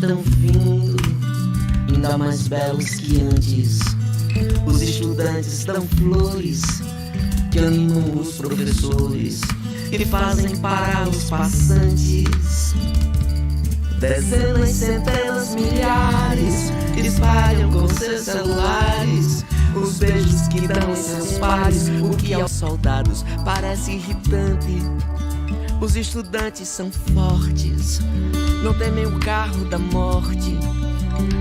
estão vindo, ainda mais belos que antes. Os estudantes dão flores que animam os professores e fazem parar os passantes. Dezenas, centenas, milhares espalham com seus celulares os beijos que dão em seus pares, o que aos soldados parece irritante. Os estudantes são fortes, não temem o carro da morte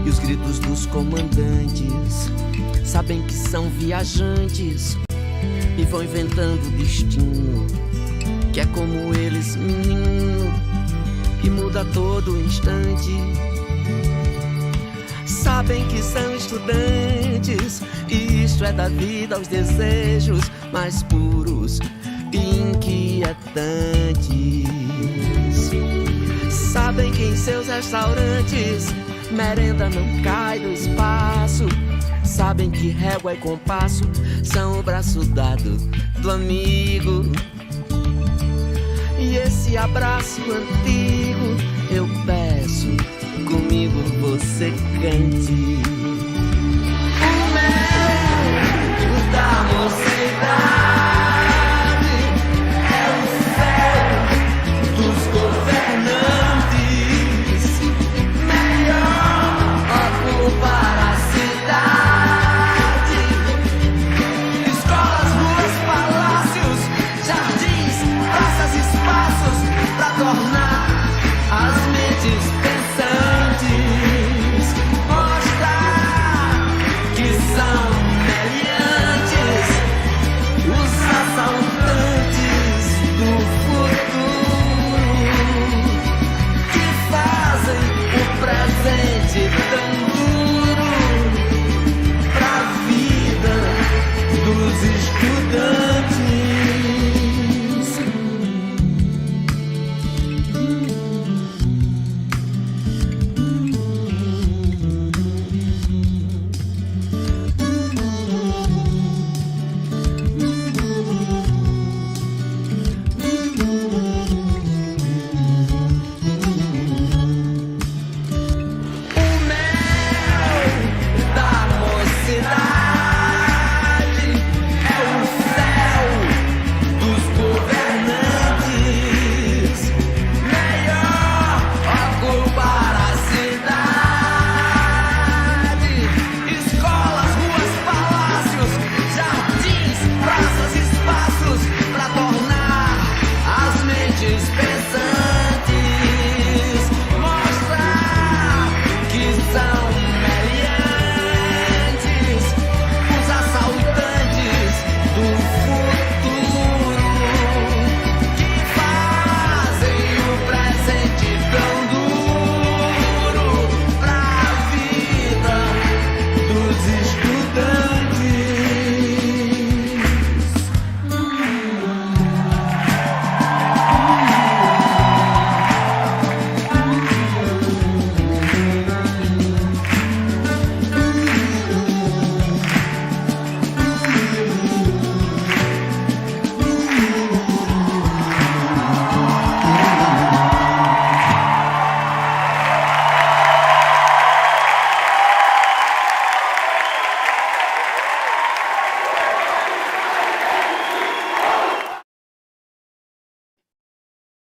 e os gritos dos comandantes. Sabem que são viajantes e vão inventando o destino, que é como eles, menino, e muda a todo instante. Sabem que são estudantes e isto é da vida aos desejos mais puros e inquietantes. Sabem que em seus restaurantes merenda não cai do espaço. Sabem que régua e compasso são o braço dado do amigo. E esse abraço antigo eu peço, comigo você cante. O mel da mocidade é o céu dos governantes. Melhor ocupar a cidade. Escolas, ruas, palácios, jardins, praças, espaços pra tornar as mentes pensantes, mostrar que são meliantes, os assaltantes do futuro, que fazem o presente tão duro pra vida dos estudantes.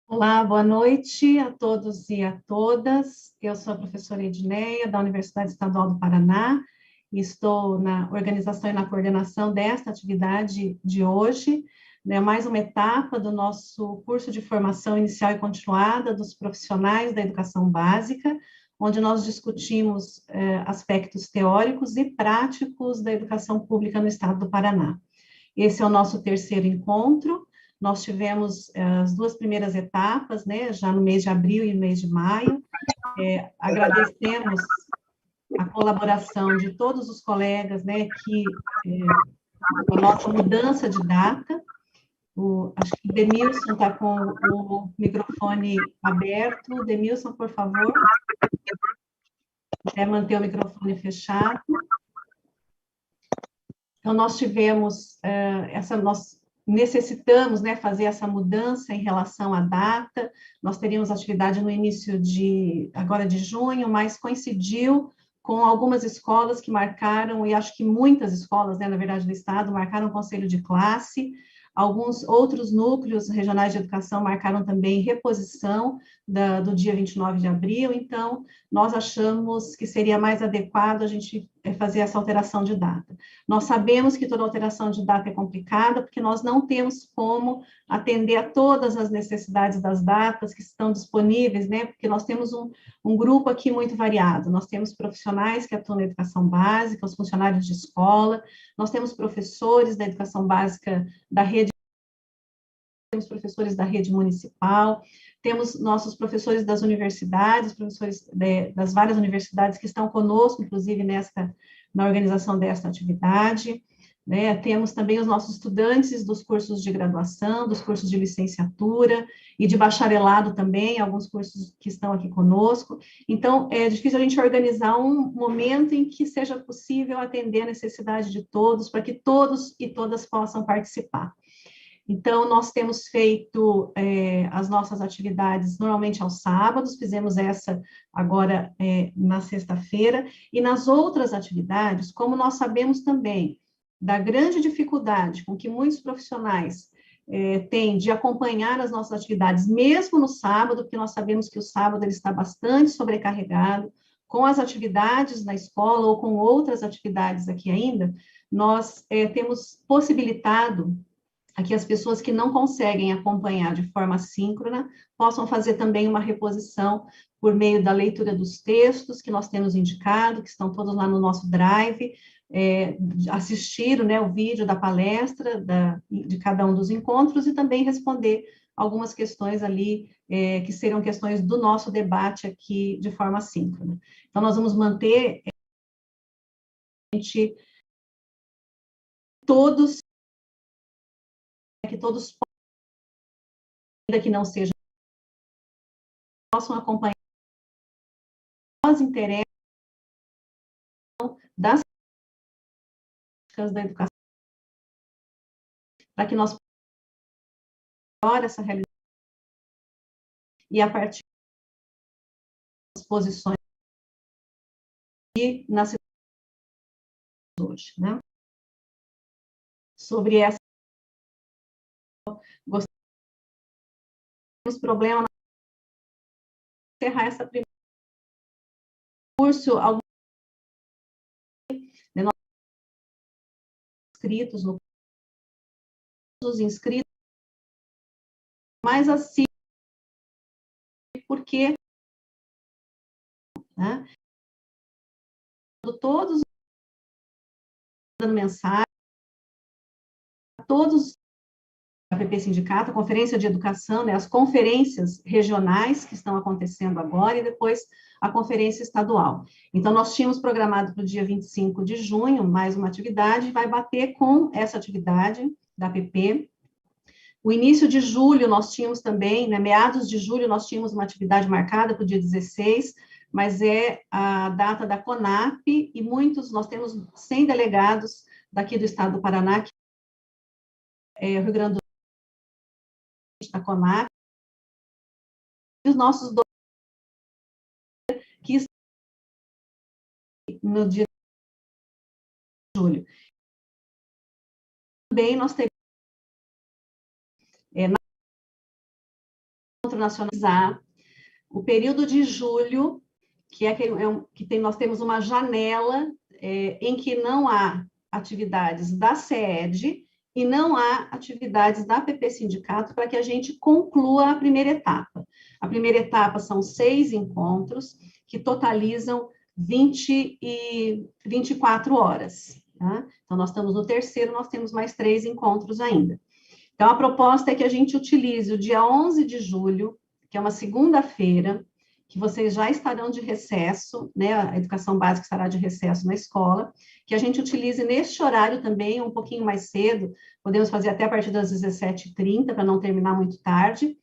Olá, boa noite a todos e a todas. Eu sou a professora Edneia, da Universidade Estadual do Paraná, e estou na organização e na coordenação desta atividade de hoje, né, mais uma etapa do nosso curso de formação inicial e continuada dos profissionais da educação básica, onde nós discutimos aspectos teóricos e práticos da educação pública no estado do Paraná. Esse é o nosso terceiro encontro. Nós tivemos as duas primeiras etapas, né, já no mês de abril e no mês de maio. Agradecemos a colaboração de todos os colegas, né, que a nossa mudança de data. Acho que o Demilson está com o microfone aberto. Demilson, por favor. Quer manter o microfone fechado. Então, nós tivemos necessitamos, né, fazer essa mudança em relação à data. Nós teríamos atividade no início agora de junho, mas coincidiu com algumas escolas que marcaram, e acho que muitas escolas, né, na verdade, do estado, marcaram conselho de classe. Alguns outros núcleos regionais de educação marcaram também reposição do dia 29 de abril, então, nós achamos que seria mais adequado a gente fazer essa alteração de data. Nós sabemos que toda alteração de data é complicada, porque nós não temos como atender a todas as necessidades das datas que estão disponíveis, né, porque nós temos um grupo aqui muito variado, nós temos profissionais que atuam na educação básica, os funcionários de escola, nós temos professores da educação básica da rede, temos professores da rede municipal, temos nossos professores das universidades, professores das várias universidades que estão conosco, inclusive na organização desta atividade, né? Temos também os nossos estudantes dos cursos de graduação, dos cursos de licenciatura e de bacharelado também, alguns cursos que estão aqui conosco. Então, é difícil a gente organizar um momento em que seja possível atender a necessidade de todos, para que todos e todas possam participar. Então, nós temos feito as nossas atividades normalmente aos sábados, fizemos essa agora na sexta-feira, e nas outras atividades, como nós sabemos também da grande dificuldade com que muitos profissionais têm de acompanhar as nossas atividades, mesmo no sábado, porque nós sabemos que o sábado ele está bastante sobrecarregado, com as atividades na escola ou com outras atividades aqui ainda, nós temos possibilitado a que as pessoas que não conseguem acompanhar de forma síncrona possam fazer também uma reposição por meio da leitura dos textos que nós temos indicado, que estão todos lá no nosso Drive, assistiram, né, o vídeo da palestra de cada um dos encontros e também responder algumas questões ali, que serão questões do nosso debate aqui de forma síncrona. Então, nós vamos manter todos, que todos, ainda que não sejam, possam acompanhar os interesses das políticas da educação, para que nós melhore essa realidade e a partir das posições e na situação hoje, né? Sobre essa, temos problema na encerrar essa primeira curso, alguns de nós inscritos no os inscritos, mas assim, porque, né? Todos dando mensagem a todos a PP Sindicato, a Conferência de Educação, né, as conferências regionais que estão acontecendo agora e depois a conferência estadual. Então, nós tínhamos programado para o dia 25 de junho mais uma atividade, vai bater com essa atividade da PP. O início de julho nós tínhamos também, né, meados de julho nós tínhamos uma atividade marcada para o dia 16, mas é a data da CONAP e nós temos 100 delegados daqui do estado do Paraná, que é o Rio Grande do Sul, da CONAP, e os nossos que estão no dia de julho. Também nós temos nacionalizar o período de julho, nós temos uma janela em que não há atividades da SEED e não há atividades da PP Sindicato para que a gente conclua a primeira etapa. A primeira etapa são 6 encontros que totalizam 24 horas. Tá? Então, nós estamos no terceiro, nós temos mais 3 encontros ainda. Então, a proposta é que a gente utilize o dia 11 de julho, que é uma segunda-feira, que vocês já estarão de recesso, né, a educação básica estará de recesso na escola, que a gente utilize neste horário também, um pouquinho mais cedo, podemos fazer até a partir das 17h30, para não terminar muito tarde,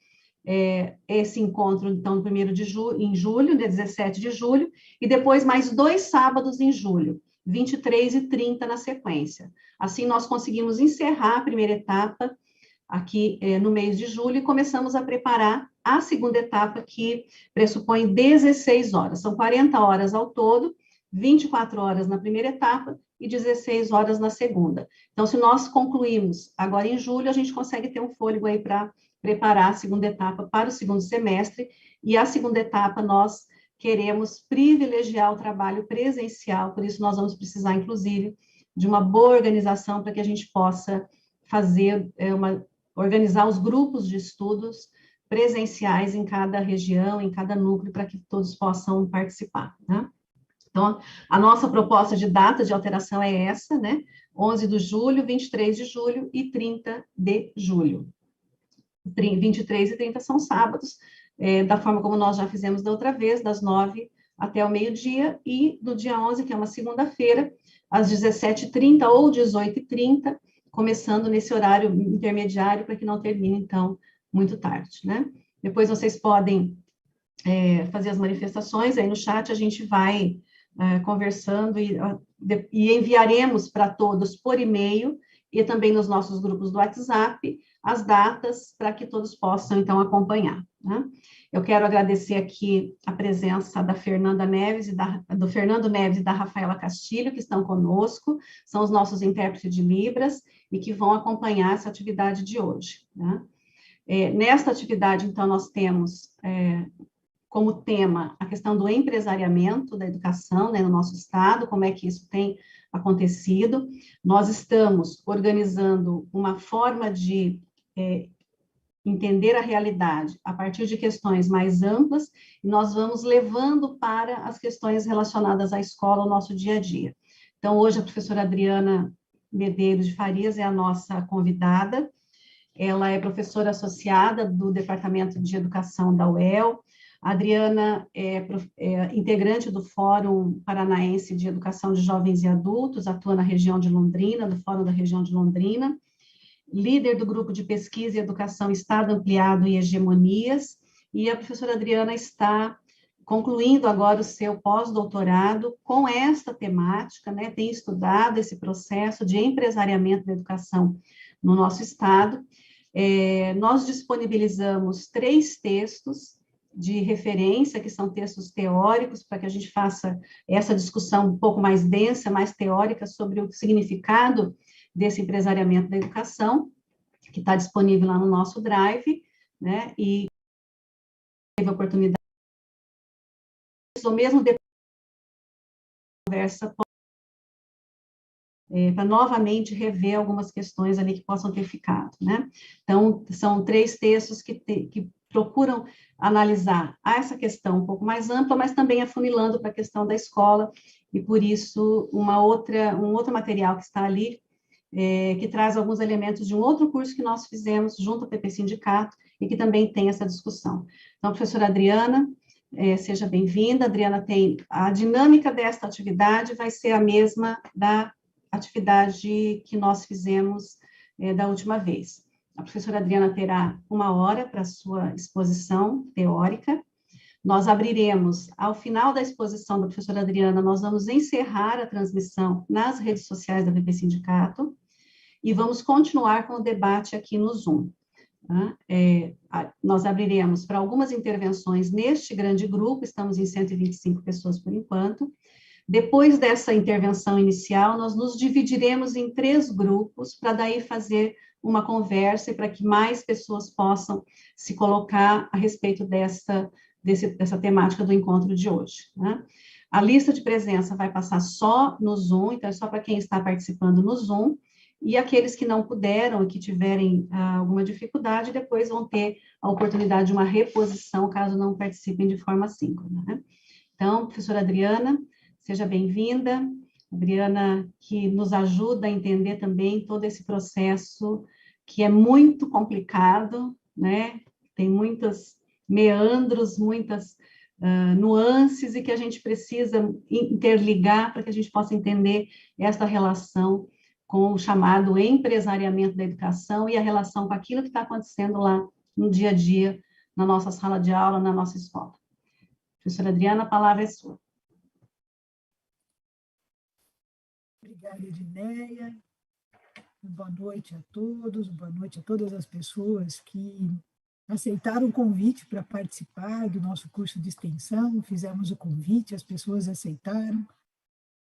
esse encontro, então, no 1º em julho, dia 17 de julho, e depois mais 2 sábados em julho, 23 e 30 na sequência. Assim, nós conseguimos encerrar a primeira etapa aqui no mês de julho, e começamos a preparar a segunda etapa, que pressupõe 16 horas. São 40 horas ao todo, 24 horas na primeira etapa e 16 horas na segunda. Então, se nós concluirmos agora em julho, a gente consegue ter um fôlego aí para preparar a segunda etapa para o segundo semestre, e a segunda etapa nós queremos privilegiar o trabalho presencial, por isso nós vamos precisar, inclusive, de uma boa organização para que a gente possa fazer organizar os grupos de estudos presenciais em cada região, em cada núcleo, para que todos possam participar, né? Então, a nossa proposta de data de alteração é essa, né? 11 de julho, 23 de julho e 30 de julho. 23 e 30 são sábados, da forma como nós já fizemos da outra vez, das 9 até o meio-dia, e do dia 11, que é uma segunda-feira, às 17h30 ou 18h30, começando nesse horário intermediário, para que não termine, então, muito tarde, né? Depois vocês podem fazer as manifestações, aí no chat a gente vai conversando e enviaremos para todos por e-mail e também nos nossos grupos do WhatsApp as datas para que todos possam, então, acompanhar, né? Eu quero agradecer aqui a presença da Fernanda Neves do Fernando Neves e da Rafaela Castilho, que estão conosco, são os nossos intérpretes de Libras e que vão acompanhar essa atividade de hoje, né? Nesta atividade, então, nós temos como tema a questão do empresariamento da educação, né, no nosso estado, como é que isso tem acontecido. Nós estamos organizando uma forma de entender a realidade a partir de questões mais amplas, e nós vamos levando para as questões relacionadas à escola, ao nosso dia a dia. Então, hoje a professora Adriana Medeiros de Farias é a nossa convidada. Ela é professora associada do Departamento de Educação da UEL. A Adriana é integrante do Fórum Paranaense de Educação de Jovens e Adultos, atua na região de Londrina, do Fórum da região de Londrina, líder do grupo de pesquisa e educação Estado Ampliado e Hegemonias, e a professora Adriana está concluindo agora o seu pós-doutorado com esta temática, né, tem estudado esse processo de empresariamento da educação no nosso estado. Nós disponibilizamos 3 textos de referência, que são textos teóricos, para que a gente faça essa discussão um pouco mais densa, mais teórica, sobre o significado desse empresariamento da educação, que está disponível lá no nosso Drive, né, e teve a oportunidade, ou mesmo depois da conversa, para novamente rever algumas questões ali que possam ter ficado, né? Então, são 3 textos que procuram analisar essa questão um pouco mais ampla, mas também afunilando para a questão da escola, e por isso um outro material que está ali, que traz alguns elementos de um outro curso que nós fizemos junto ao PP Sindicato, e que também tem essa discussão. Então, professora Adriana, seja bem-vinda. Adriana a dinâmica desta atividade vai ser a mesma da atividade que nós fizemos da última vez. A professora Adriana terá 1 hora para a sua exposição teórica. Nós abriremos, ao final da exposição da professora Adriana, nós vamos encerrar a transmissão nas redes sociais da PP Sindicato e vamos continuar com o debate aqui no Zoom. Nós abriremos para algumas intervenções neste grande grupo, estamos em 125 pessoas por enquanto. Depois dessa intervenção inicial, nós nos dividiremos em 3 grupos, para daí fazer uma conversa e para que mais pessoas possam se colocar a respeito dessa temática do encontro de hoje, né? A lista de presença vai passar só no Zoom, então é só para quem está participando no Zoom, e aqueles que não puderam e que tiverem alguma dificuldade, depois vão ter a oportunidade de uma reposição, caso não participem de forma síncrona, né? Então, professora Adriana, seja bem-vinda. Adriana, que nos ajuda a entender também todo esse processo que é muito complicado, né? Tem muitos meandros, muitas nuances, e que a gente precisa interligar para que a gente possa entender essa relação com o chamado empresariamento da educação e a relação com aquilo que está acontecendo lá no dia a dia, na nossa sala de aula, na nossa escola. Professora Adriana, a palavra é sua. Obrigada, Edneia. Boa noite a todos, boa noite a todas as pessoas que aceitaram o convite para participar do nosso curso de extensão. Fizemos o convite, as pessoas aceitaram.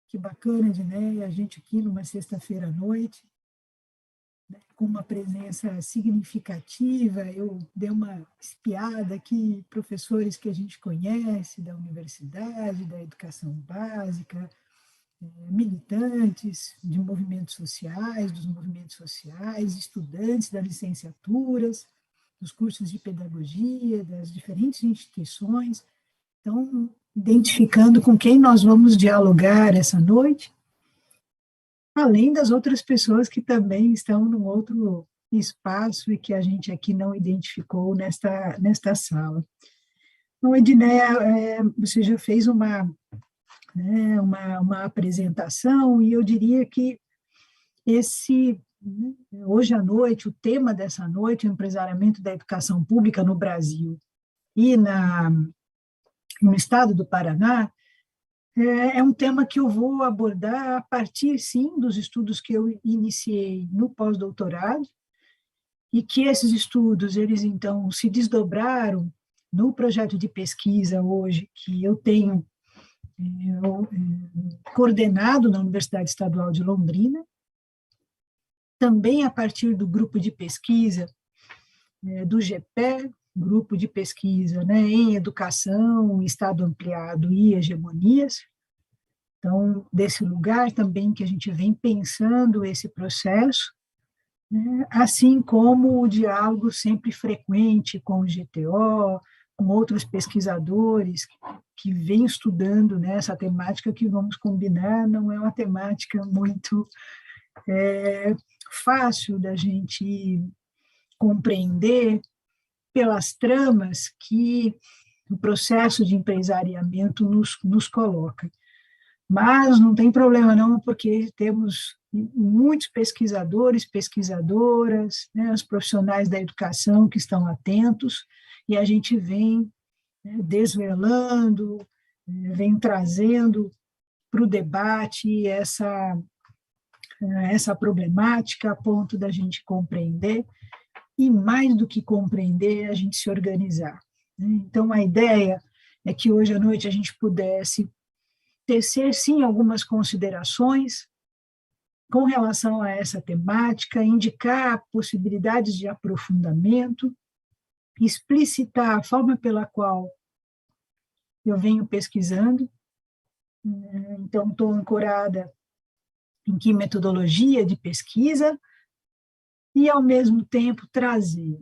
Que bacana, Edneia, a gente aqui numa sexta-feira à noite, né, com uma presença significativa. Eu dei uma espiada aqui, professores que a gente conhece da universidade, da educação básica, militantes de movimentos sociais, dos movimentos sociais, estudantes das licenciaturas, dos cursos de pedagogia, das diferentes instituições. Então, identificando com quem nós vamos dialogar essa noite, além das outras pessoas que também estão num outro espaço e que a gente aqui não identificou nesta sala. Então, Edneia, você já fez uma apresentação, e eu diria que hoje à noite, o tema dessa noite, o empresariamento da educação pública no Brasil e no estado do Paraná, é um tema que eu vou abordar a partir, sim, dos estudos que eu iniciei no pós-doutorado, e que esses estudos, eles então se desdobraram no projeto de pesquisa hoje que eu tenho coordenado na Universidade Estadual de Londrina, também a partir do grupo de pesquisa do GPE, grupo de pesquisa em educação, estado ampliado e hegemonias. Então, desse lugar também que a gente vem pensando esse processo, assim como o diálogo sempre frequente com o GTO, com outros pesquisadores que vêm estudando essa temática que, vamos combinar, não é uma temática muito fácil da gente compreender pelas tramas que o processo de empresariamento nos coloca. Mas não tem problema não, porque temos muitos pesquisadores, pesquisadoras, os profissionais da educação que estão atentos, e a gente vem desvelando, vem trazendo para o debate essa problemática a ponto da gente compreender, e mais do que compreender, a gente se organizar. Então, a ideia é que hoje à noite a gente pudesse tecer, sim, algumas considerações com relação a essa temática, indicar possibilidades de aprofundamento, explicitar a forma pela qual eu venho pesquisando. Então, estou ancorada em que metodologia de pesquisa, e, ao mesmo tempo, trazer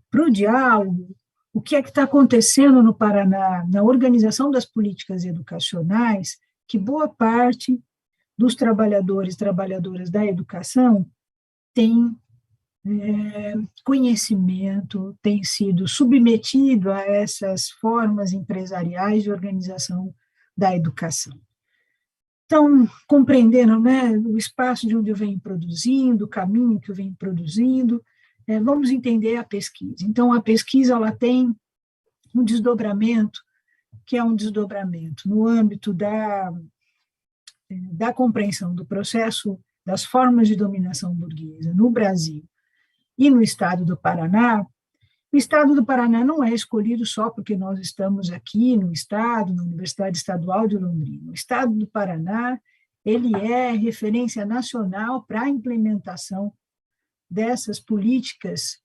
para o diálogo o que é que está acontecendo no Paraná, na organização das políticas educacionais, que boa parte dos trabalhadores e trabalhadoras da educação tem conhecimento, tem sido submetido a essas formas empresariais de organização da educação. Então, compreendendo o espaço de onde eu venho produzindo, o caminho que eu venho produzindo, vamos entender a pesquisa. Então, a pesquisa ela tem um desdobramento, que é um desdobramento no âmbito da compreensão do processo das formas de dominação burguesa no Brasil e no estado do Paraná. O estado do Paraná não é escolhido só porque nós estamos aqui no estado, na Universidade Estadual de Londrina. O estado do Paraná, ele é referência nacional para a implementação dessas políticas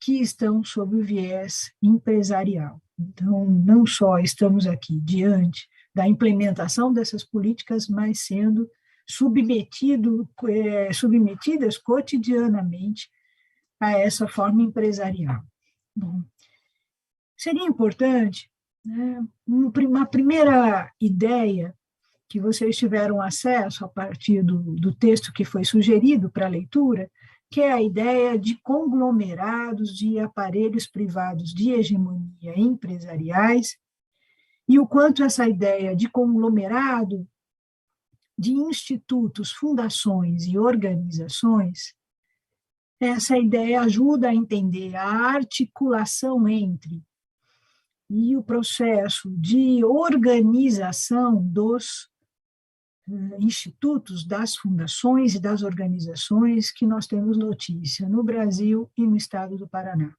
que estão sob o viés empresarial. Então, não só estamos aqui diante da implementação dessas políticas, mas sendo submetidas cotidianamente a essa forma empresarial. Bom, seria importante uma primeira ideia que vocês tiveram acesso a partir do texto que foi sugerido para a leitura, que é a ideia de conglomerados de aparelhos privados de hegemonia empresariais, e o quanto essa ideia de conglomerado de institutos, fundações e organizações, essa ideia ajuda a entender a articulação entre e o processo de organização dos institutos, das fundações e das organizações que nós temos notícia no Brasil e no estado do Paraná.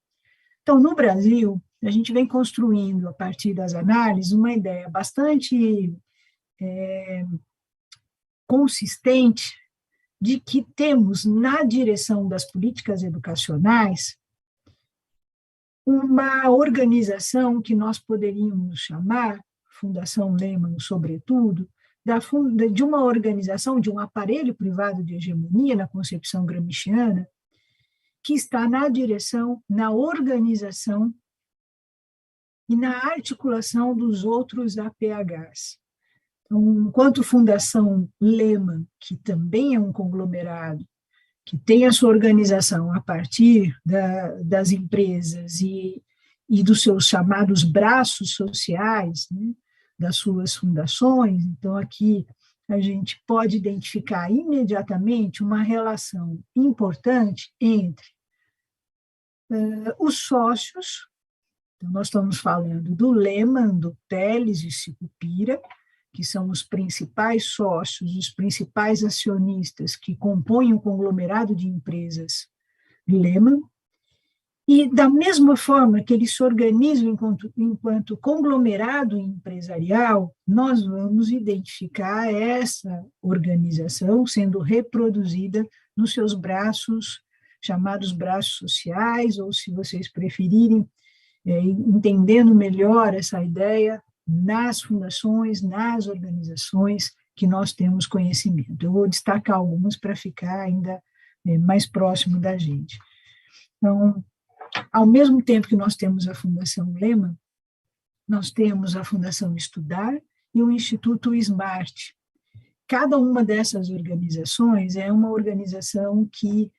Então, no Brasil, a gente vem construindo, a partir das análises, uma ideia bastante consistente de que temos, na direção das políticas educacionais, uma organização que nós poderíamos chamar, Fundação Lehman, sobretudo, de uma organização, de um aparelho privado de hegemonia, na concepção gramsciana, que está na direção, na organização e na articulação dos outros APHs. Então, enquanto Fundação Lehman, que também é um conglomerado, que tem a sua organização a partir das empresas e dos seus chamados braços sociais, né, das suas fundações, então aqui a gente pode identificar imediatamente uma relação importante entre os sócios. Então, nós estamos falando do Lehman, do Teles e Sicupira, que são os principais sócios, os principais acionistas que compõem o conglomerado de empresas Lehman, e da mesma forma que eles se organizam enquanto conglomerado empresarial, nós vamos identificar essa organização sendo reproduzida nos seus braços, chamados braços sociais, ou, se vocês preferirem, entendendo melhor essa ideia, nas fundações, nas organizações que nós temos conhecimento. Eu vou destacar algumas para ficar ainda mais próximo da gente. Então, ao mesmo tempo que nós temos a Fundação Lehman, nós temos a Fundação Estudar e o Instituto Smart. Cada uma dessas organizações é uma organização que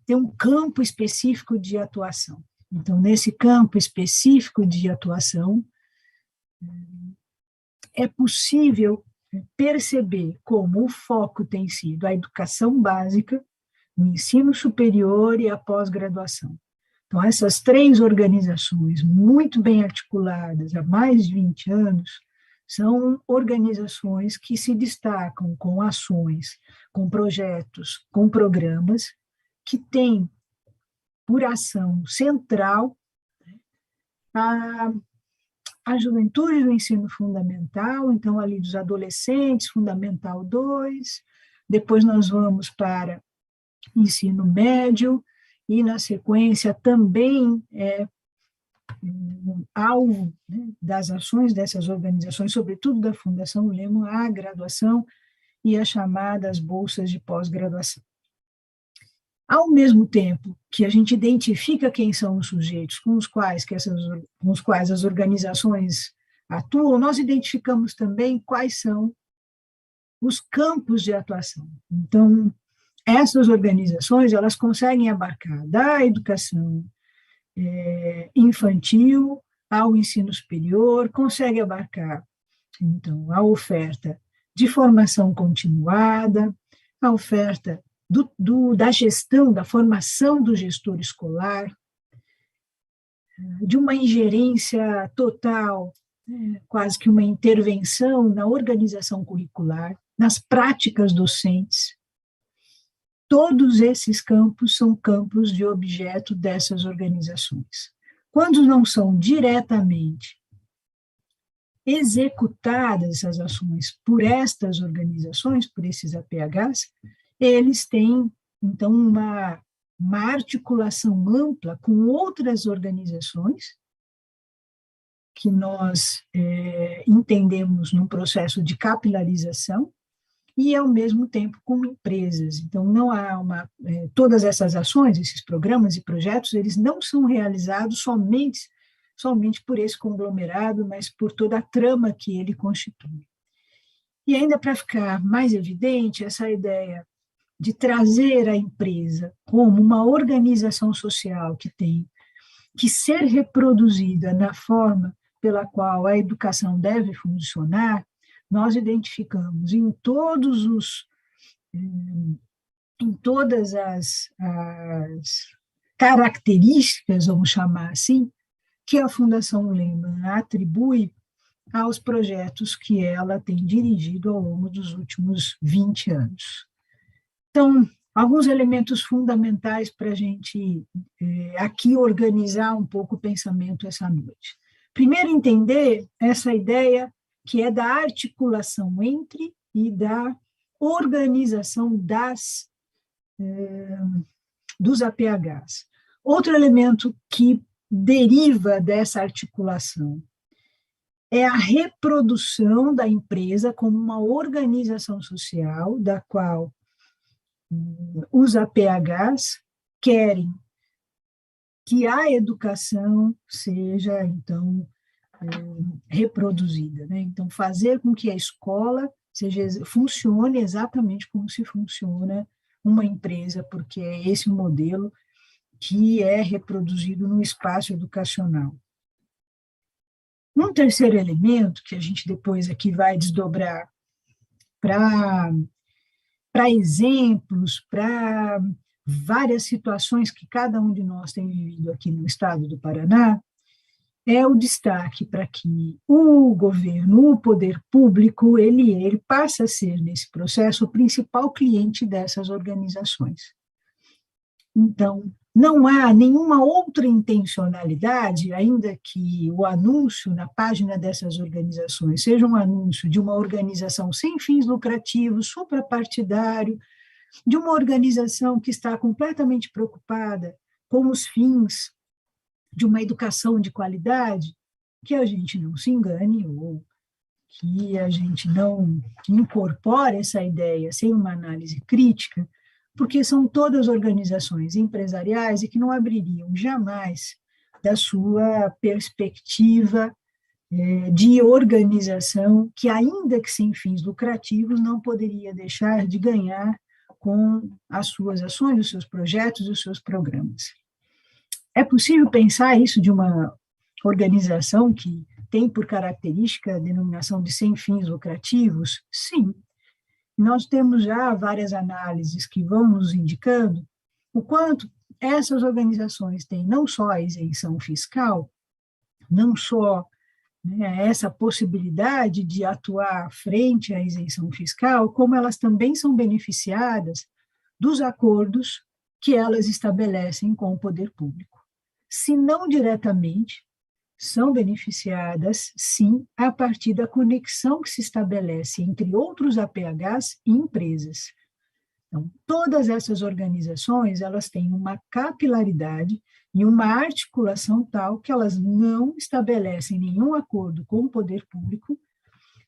tem um campo específico de atuação. Então, nesse campo específico de atuação, é possível perceber como o foco tem sido a educação básica, o ensino superior e a pós-graduação. Então, essas três organizações, muito bem articuladas há mais de 20 anos, são organizações que se destacam com ações, com projetos, com programas, que têm por ação central a juventude do ensino fundamental, então ali dos adolescentes, Fundamental 2, depois nós vamos para ensino médio, e na sequência também alvo, né, das ações dessas organizações, sobretudo da Fundação Lehman, a graduação e as chamadas bolsas de pós-graduação. Ao mesmo tempo que a gente identifica quem são os sujeitos com os quais as organizações atuam, nós identificamos também quais são os campos de atuação. Então, essas organizações, elas conseguem abarcar da educação infantil ao ensino superior, conseguem abarcar, então, a oferta de formação continuada, a oferta da gestão, da formação do gestor escolar, de uma ingerência total, quase que uma intervenção na organização curricular, nas práticas docentes. Todos esses campos são campos de objeto dessas organizações. Quando não são diretamente executadas essas ações por estas organizações, por esses APHs, eles têm, então, uma articulação ampla com outras organizações que nós entendemos num processo de capilarização e, ao mesmo tempo, com empresas. Então, não há todas essas ações, esses programas e projetos, eles não são realizados somente por esse conglomerado, mas por toda a trama que ele constitui. E ainda para ficar mais evidente, essa ideia de trazer a empresa como uma organização social que tem que ser reproduzida na forma pela qual a educação deve funcionar, nós identificamos em todas as características, vamos chamar assim, que a Fundação Lehman atribui aos projetos que ela tem dirigido ao longo dos últimos 20 anos. Então, alguns elementos fundamentais para a gente aqui organizar um pouco o pensamento essa noite. Primeiro, entender essa ideia que é da articulação entre e da organização dos APHs. Outro elemento que deriva dessa articulação é a reprodução da empresa como uma organização social, da qual os APHs querem que a educação seja, então, reproduzida, né? Então, fazer com que a escola funcione exatamente como se funciona uma empresa, porque é esse o modelo que é reproduzido no espaço educacional. Um terceiro elemento, que a gente depois aqui vai desdobrar para exemplos, para várias situações que cada um de nós tem vivido aqui no estado do Paraná, é o destaque para que o governo, o poder público, ele passa a ser, nesse processo, o principal cliente dessas organizações. Então, não há nenhuma outra intencionalidade, ainda que o anúncio na página dessas organizações seja um anúncio de uma organização sem fins lucrativos, suprapartidário, de uma organização que está completamente preocupada com os fins de uma educação de qualidade, que a gente não se engane ou que a gente não incorpore essa ideia sem uma análise crítica, porque são todas organizações empresariais e que não abririam jamais da sua perspectiva de organização, que ainda que sem fins lucrativos, não poderia deixar de ganhar com as suas ações, os seus projetos, os seus programas. É possível pensar isso de uma organização que tem por característica a denominação de sem fins lucrativos? Sim. Nós temos já várias análises que vão nos indicando o quanto essas organizações têm não só a isenção fiscal, não só essa possibilidade de atuar frente à isenção fiscal, como elas também são beneficiadas dos acordos que elas estabelecem com o poder público. Se não diretamente, são beneficiadas, sim, a partir da conexão que se estabelece entre outros APHs e empresas. Então, todas essas organizações, elas têm uma capilaridade e uma articulação tal que elas não estabelecem nenhum acordo com o poder público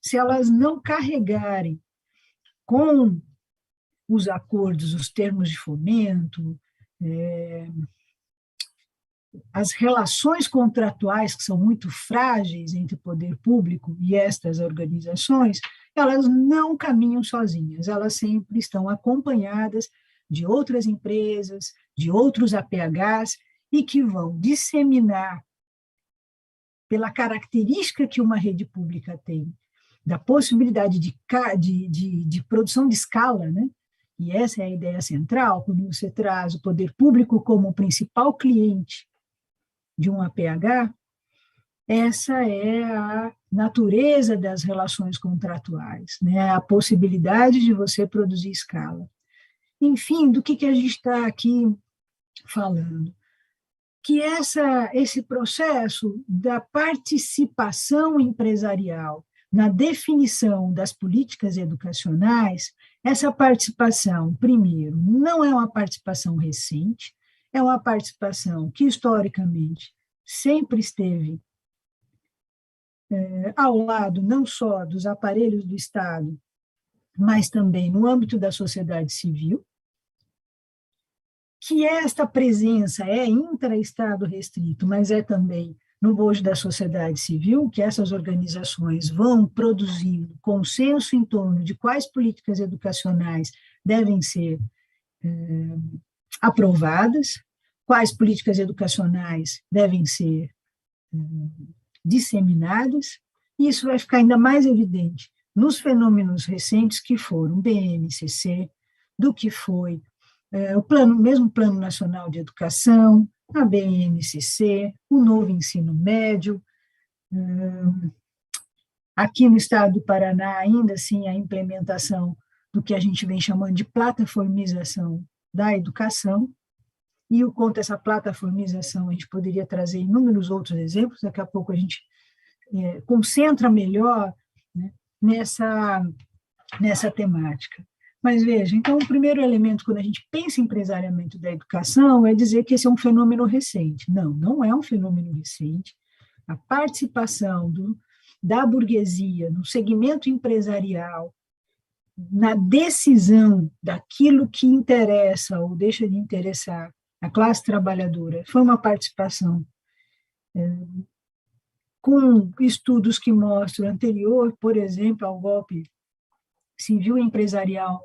se elas não carregarem com os acordos, os termos de fomento, as relações contratuais, que são muito frágeis entre o poder público e estas organizações, elas não caminham sozinhas, elas sempre estão acompanhadas de outras empresas, de outros APHs, e que vão disseminar, pela característica que uma rede pública tem, da possibilidade de produção de escala, né? E essa é a ideia central, quando você traz o poder público como o principal cliente de um APH, essa é a natureza das relações contratuais, né? A possibilidade de você produzir escala. Enfim, do que a gente está aqui falando? Que esse processo da participação empresarial na definição das políticas educacionais, essa participação, primeiro, não é uma participação recente, é uma participação que, historicamente, sempre esteve ao lado não só dos aparelhos do Estado, mas também no âmbito da sociedade civil, que esta presença é intra-estado restrito, mas é também no bojo da sociedade civil, que essas organizações vão produzindo consenso em torno de quais políticas educacionais devem ser aprovadas, quais políticas educacionais devem ser disseminadas, e isso vai ficar ainda mais evidente nos fenômenos recentes que foram o BNCC, do que foi mesmo Plano Nacional de Educação, a BNCC, o novo ensino médio, Aqui no estado do Paraná, ainda assim, a implementação do que a gente vem chamando de plataformização da educação, e o quanto essa plataformização, a gente poderia trazer inúmeros outros exemplos, daqui a pouco a gente concentra melhor, né, nessa temática. Mas veja, então, o primeiro elemento, quando a gente pensa em empresariamento da educação, é dizer que esse é um fenômeno recente. Não, não é um fenômeno recente. A participação da burguesia no segmento empresarial, na decisão daquilo que interessa ou deixa de interessar a classe trabalhadora, foi uma participação com estudos que mostram anterior, por exemplo, ao golpe civil empresarial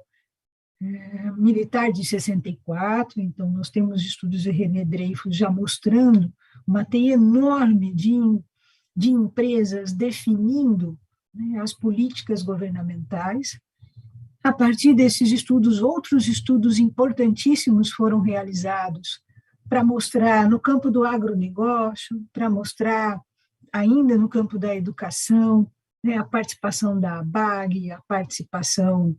militar de 64, então nós temos estudos de René Dreyfus já mostrando uma teia enorme de empresas definindo, né, as políticas governamentais. A partir desses estudos, outros estudos importantíssimos foram realizados para mostrar no campo do agronegócio, para mostrar ainda no campo da educação, né, a participação da ABAG, a participação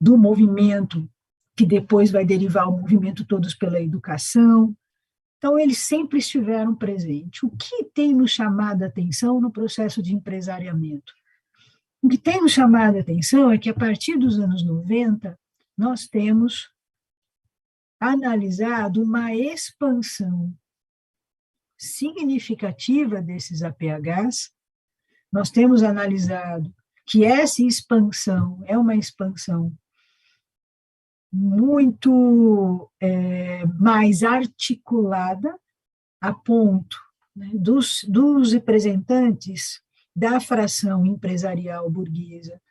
do movimento, que depois vai derivar o movimento Todos pela Educação. Então, eles sempre estiveram presentes. O que tem nos chamado a atenção no processo de empresariamento? O que tem nos chamado a atenção é que, a partir dos anos 90, nós temos analisado uma expansão significativa desses APHs. Nós temos analisado que essa expansão é uma expansão muito mais articulada, a ponto, né, dos representantes da fração empresarial burguesa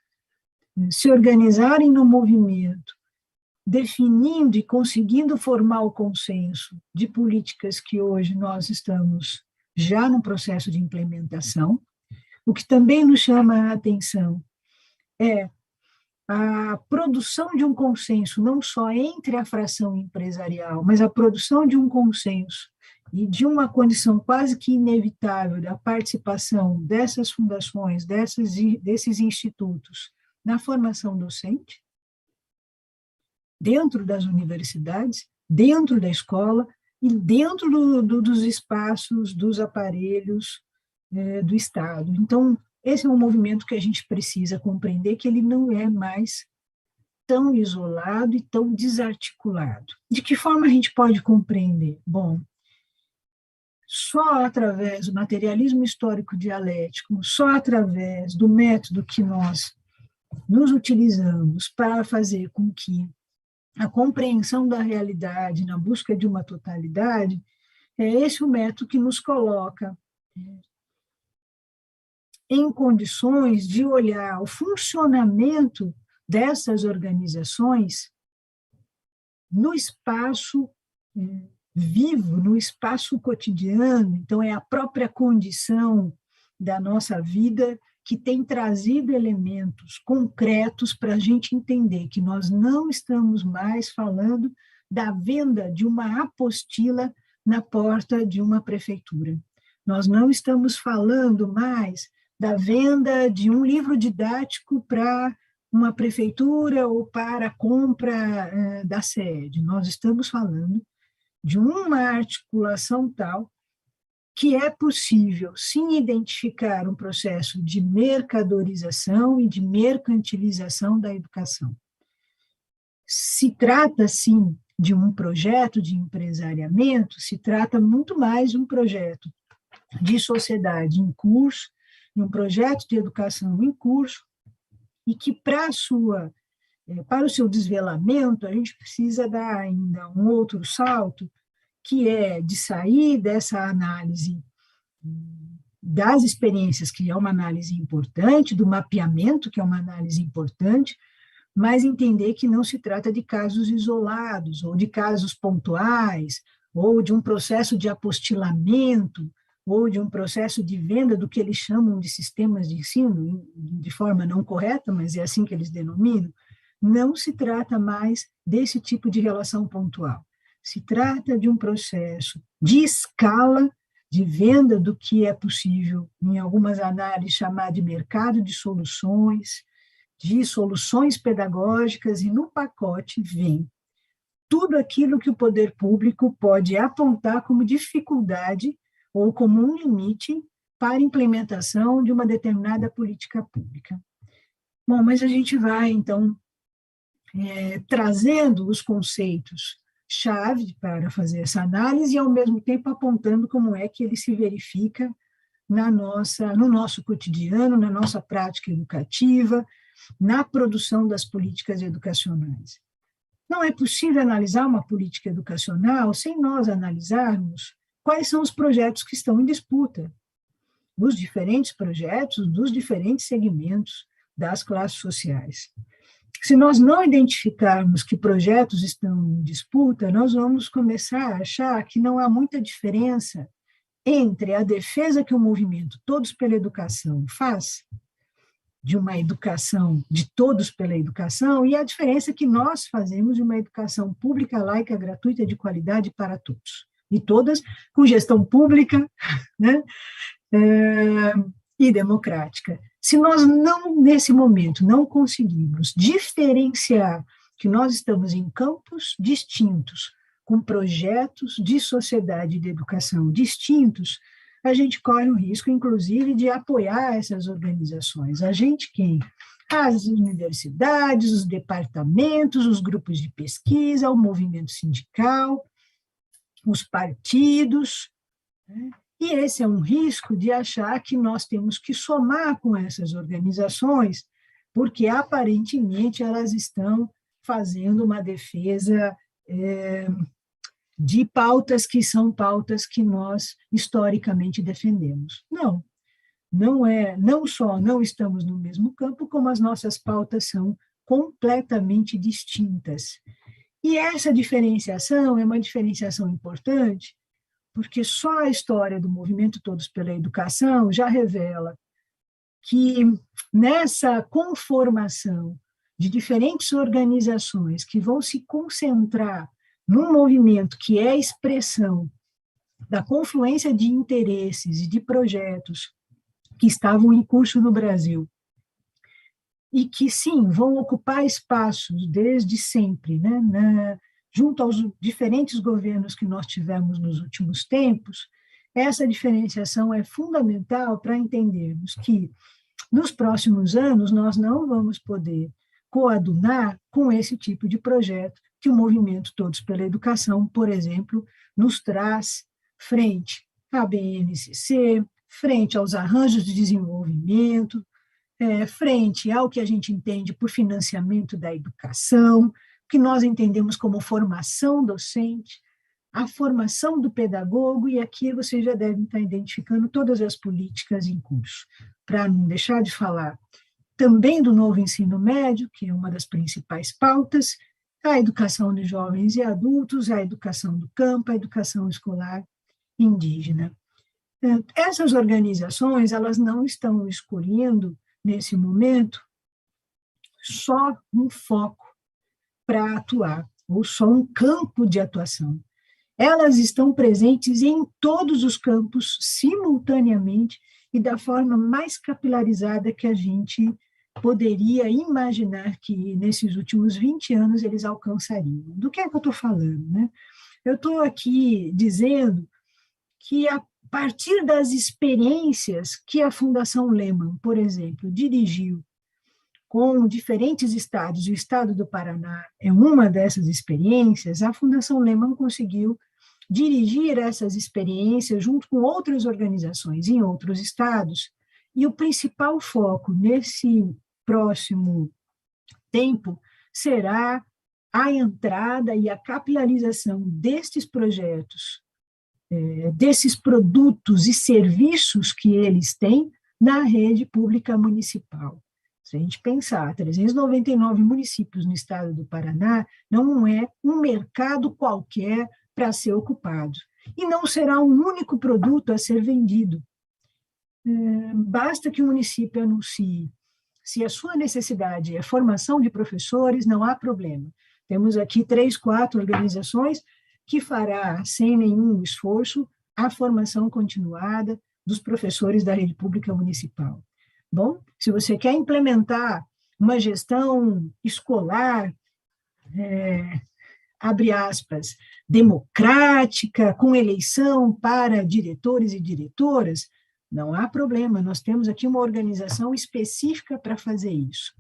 se organizarem no movimento, definindo e conseguindo formar o consenso de políticas que hoje nós estamos já no processo de implementação. O que também nos chama a atenção é a produção de um consenso, não só entre a fração empresarial, mas a produção de um consenso e de uma condição quase que inevitável da participação dessas fundações, desses institutos na formação docente, dentro das universidades, dentro da escola e dentro dos espaços, dos aparelhos do Estado. Então, esse é um movimento que a gente precisa compreender que ele não é mais tão isolado e tão desarticulado. De que forma a gente pode compreender? Bom, só através do materialismo histórico dialético, só através do método que nós nos utilizamos para fazer com que a compreensão da realidade na busca de uma totalidade, é esse o método que nos coloca em condições de olhar o funcionamento dessas organizações no espaço vivo, no espaço cotidiano. Então, é a própria condição da nossa vida que tem trazido elementos concretos para a gente entender que nós não estamos mais falando da venda de uma apostila na porta de uma prefeitura. Nós não estamos falando mais da venda de um livro didático para uma prefeitura ou para a compra da sede. Nós estamos falando de uma articulação tal que é possível, sim, identificar um processo de mercadorização e de mercantilização da educação. Se trata, sim, de um projeto de empresariamento, se trata muito mais de um projeto de sociedade em curso, de um projeto de educação em curso, e que, para o seu desvelamento, a gente precisa dar ainda um outro salto, que é de sair dessa análise das experiências, que é uma análise importante, do mapeamento, que é uma análise importante, mas entender que não se trata de casos isolados, ou de casos pontuais, ou de um processo de apostilamento, ou de um processo de venda do que eles chamam de sistemas de ensino, de forma não correta, mas é assim que eles denominam. Não se trata mais desse tipo de relação pontual. Se trata de um processo de escala de venda do que é possível, em algumas análises, chamar de mercado de soluções pedagógicas, e no pacote vem tudo aquilo que o poder público pode apontar como dificuldade ou como um limite para a implementação de uma determinada política pública. Bom, mas a gente vai, então, trazendo os conceitos-chave para fazer essa análise e, ao mesmo tempo, apontando como é que ele se verifica no nosso cotidiano, na nossa prática educativa, na produção das políticas educacionais. Não é possível analisar uma política educacional sem nós analisarmos quais são os projetos que estão em disputa, os diferentes projetos dos diferentes segmentos das classes sociais. Se nós não identificarmos que projetos estão em disputa, nós vamos começar a achar que não há muita diferença entre a defesa que o movimento Todos pela Educação faz, de uma educação, de todos pela educação, e a diferença que nós fazemos de uma educação pública, laica, gratuita, de qualidade para todos. E todas com gestão pública, né, e democrática. Se nós não, nesse momento, não conseguirmos diferenciar que nós estamos em campos distintos, com projetos de sociedade e de educação distintos, a gente corre o risco, inclusive, de apoiar essas organizações. A gente quem? As universidades, os departamentos, os grupos de pesquisa, o movimento sindical, os partidos, né? E esse é um risco de achar que nós temos que somar com essas organizações, porque, aparentemente, elas estão fazendo uma defesa de pautas que são pautas que nós historicamente defendemos. Não só não estamos no mesmo campo, como as nossas pautas são completamente distintas. E essa diferenciação é uma diferenciação importante, porque só a história do movimento Todos pela Educação já revela que nessa conformação de diferentes organizações que vão se concentrar num movimento que é a expressão da confluência de interesses e de projetos que estavam em curso no Brasil, e que, sim, vão ocupar espaços desde sempre, né, junto aos diferentes governos que nós tivemos nos últimos tempos, essa diferenciação é fundamental para entendermos que, nos próximos anos, nós não vamos poder coadunar com esse tipo de projeto que o movimento Todos pela Educação, por exemplo, nos traz frente à BNCC, frente aos arranjos de desenvolvimento, frente ao que a gente entende por financiamento da educação, que nós entendemos como formação docente, a formação do pedagogo, e aqui vocês já devem estar identificando todas as políticas em curso, para não deixar de falar também do novo ensino médio, que é uma das principais pautas, a educação de jovens e adultos, a educação do campo, a educação escolar indígena. Essas organizações, elas não estão escolhendo, nesse momento, só um foco para atuar, ou só um campo de atuação. Elas estão presentes em todos os campos, simultaneamente, e da forma mais capilarizada que a gente poderia imaginar que, nesses últimos 20 anos, eles alcançariam. Do que é que eu estou falando, né? Eu estou aqui dizendo que, a partir das experiências que a Fundação Lehman, por exemplo, dirigiu com diferentes estados, e o estado do Paraná é uma dessas experiências, a Fundação Lehman conseguiu dirigir essas experiências junto com outras organizações em outros estados, e o principal foco nesse próximo tempo será a entrada e a capilarização destes projetos, desses produtos e serviços que eles têm na rede pública municipal. Se a gente pensar, 399 municípios no estado do Paraná não é um mercado qualquer para ser ocupado. E não será um único produto a ser vendido. Basta que o município anuncie. Se a sua necessidade é formação de professores, não há problema. Temos aqui 3, 4 organizações que fará, sem nenhum esforço, a formação continuada dos professores da rede pública municipal. Bom, se você quer implementar uma gestão escolar, abre aspas, democrática, com eleição para diretores e diretoras, não há problema, nós temos aqui uma organização específica para fazer isso.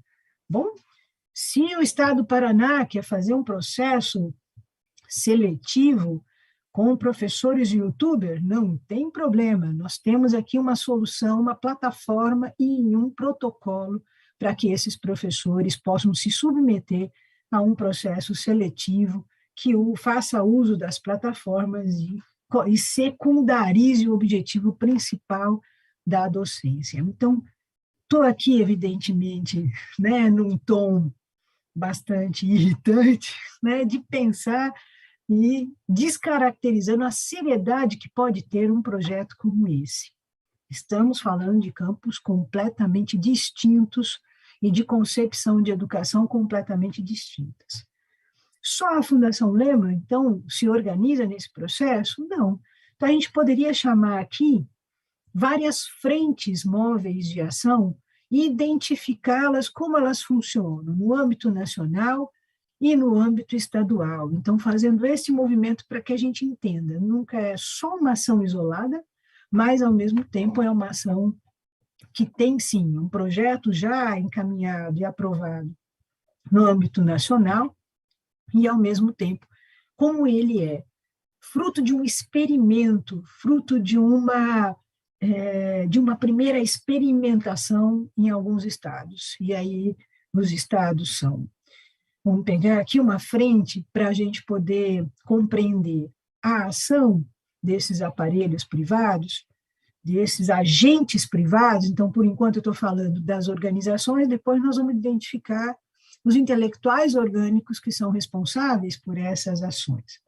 Bom, se o Estado do Paraná quer fazer um processo seletivo com professores e youtubers, não tem problema, nós temos aqui uma solução, uma plataforma e um protocolo para que esses professores possam se submeter a um processo seletivo que faça uso das plataformas e secundarize o objetivo principal da docência. Então, estou aqui, evidentemente, né, num tom bastante irritante, né, de pensar e descaracterizando a seriedade que pode ter um projeto como esse. Estamos falando de campos completamente distintos e de concepção de educação completamente distintas. Só a Fundação Lema, então, se organiza nesse processo? Não. Então, a gente poderia chamar aqui várias frentes móveis de ação e identificá-las como elas funcionam no âmbito nacional e no âmbito estadual. Então, fazendo esse movimento para que a gente entenda, nunca é só uma ação isolada, mas, ao mesmo tempo, é uma ação que tem, sim, um projeto já encaminhado e aprovado no âmbito nacional, e, ao mesmo tempo, como ele é fruto de um experimento, fruto de uma primeira experimentação em alguns estados. E aí, os estados são... Vamos pegar aqui uma frente para a gente poder compreender a ação desses aparelhos privados, desses agentes privados. Então, por enquanto, eu estou falando das organizações, depois nós vamos identificar os intelectuais orgânicos que são responsáveis por essas ações.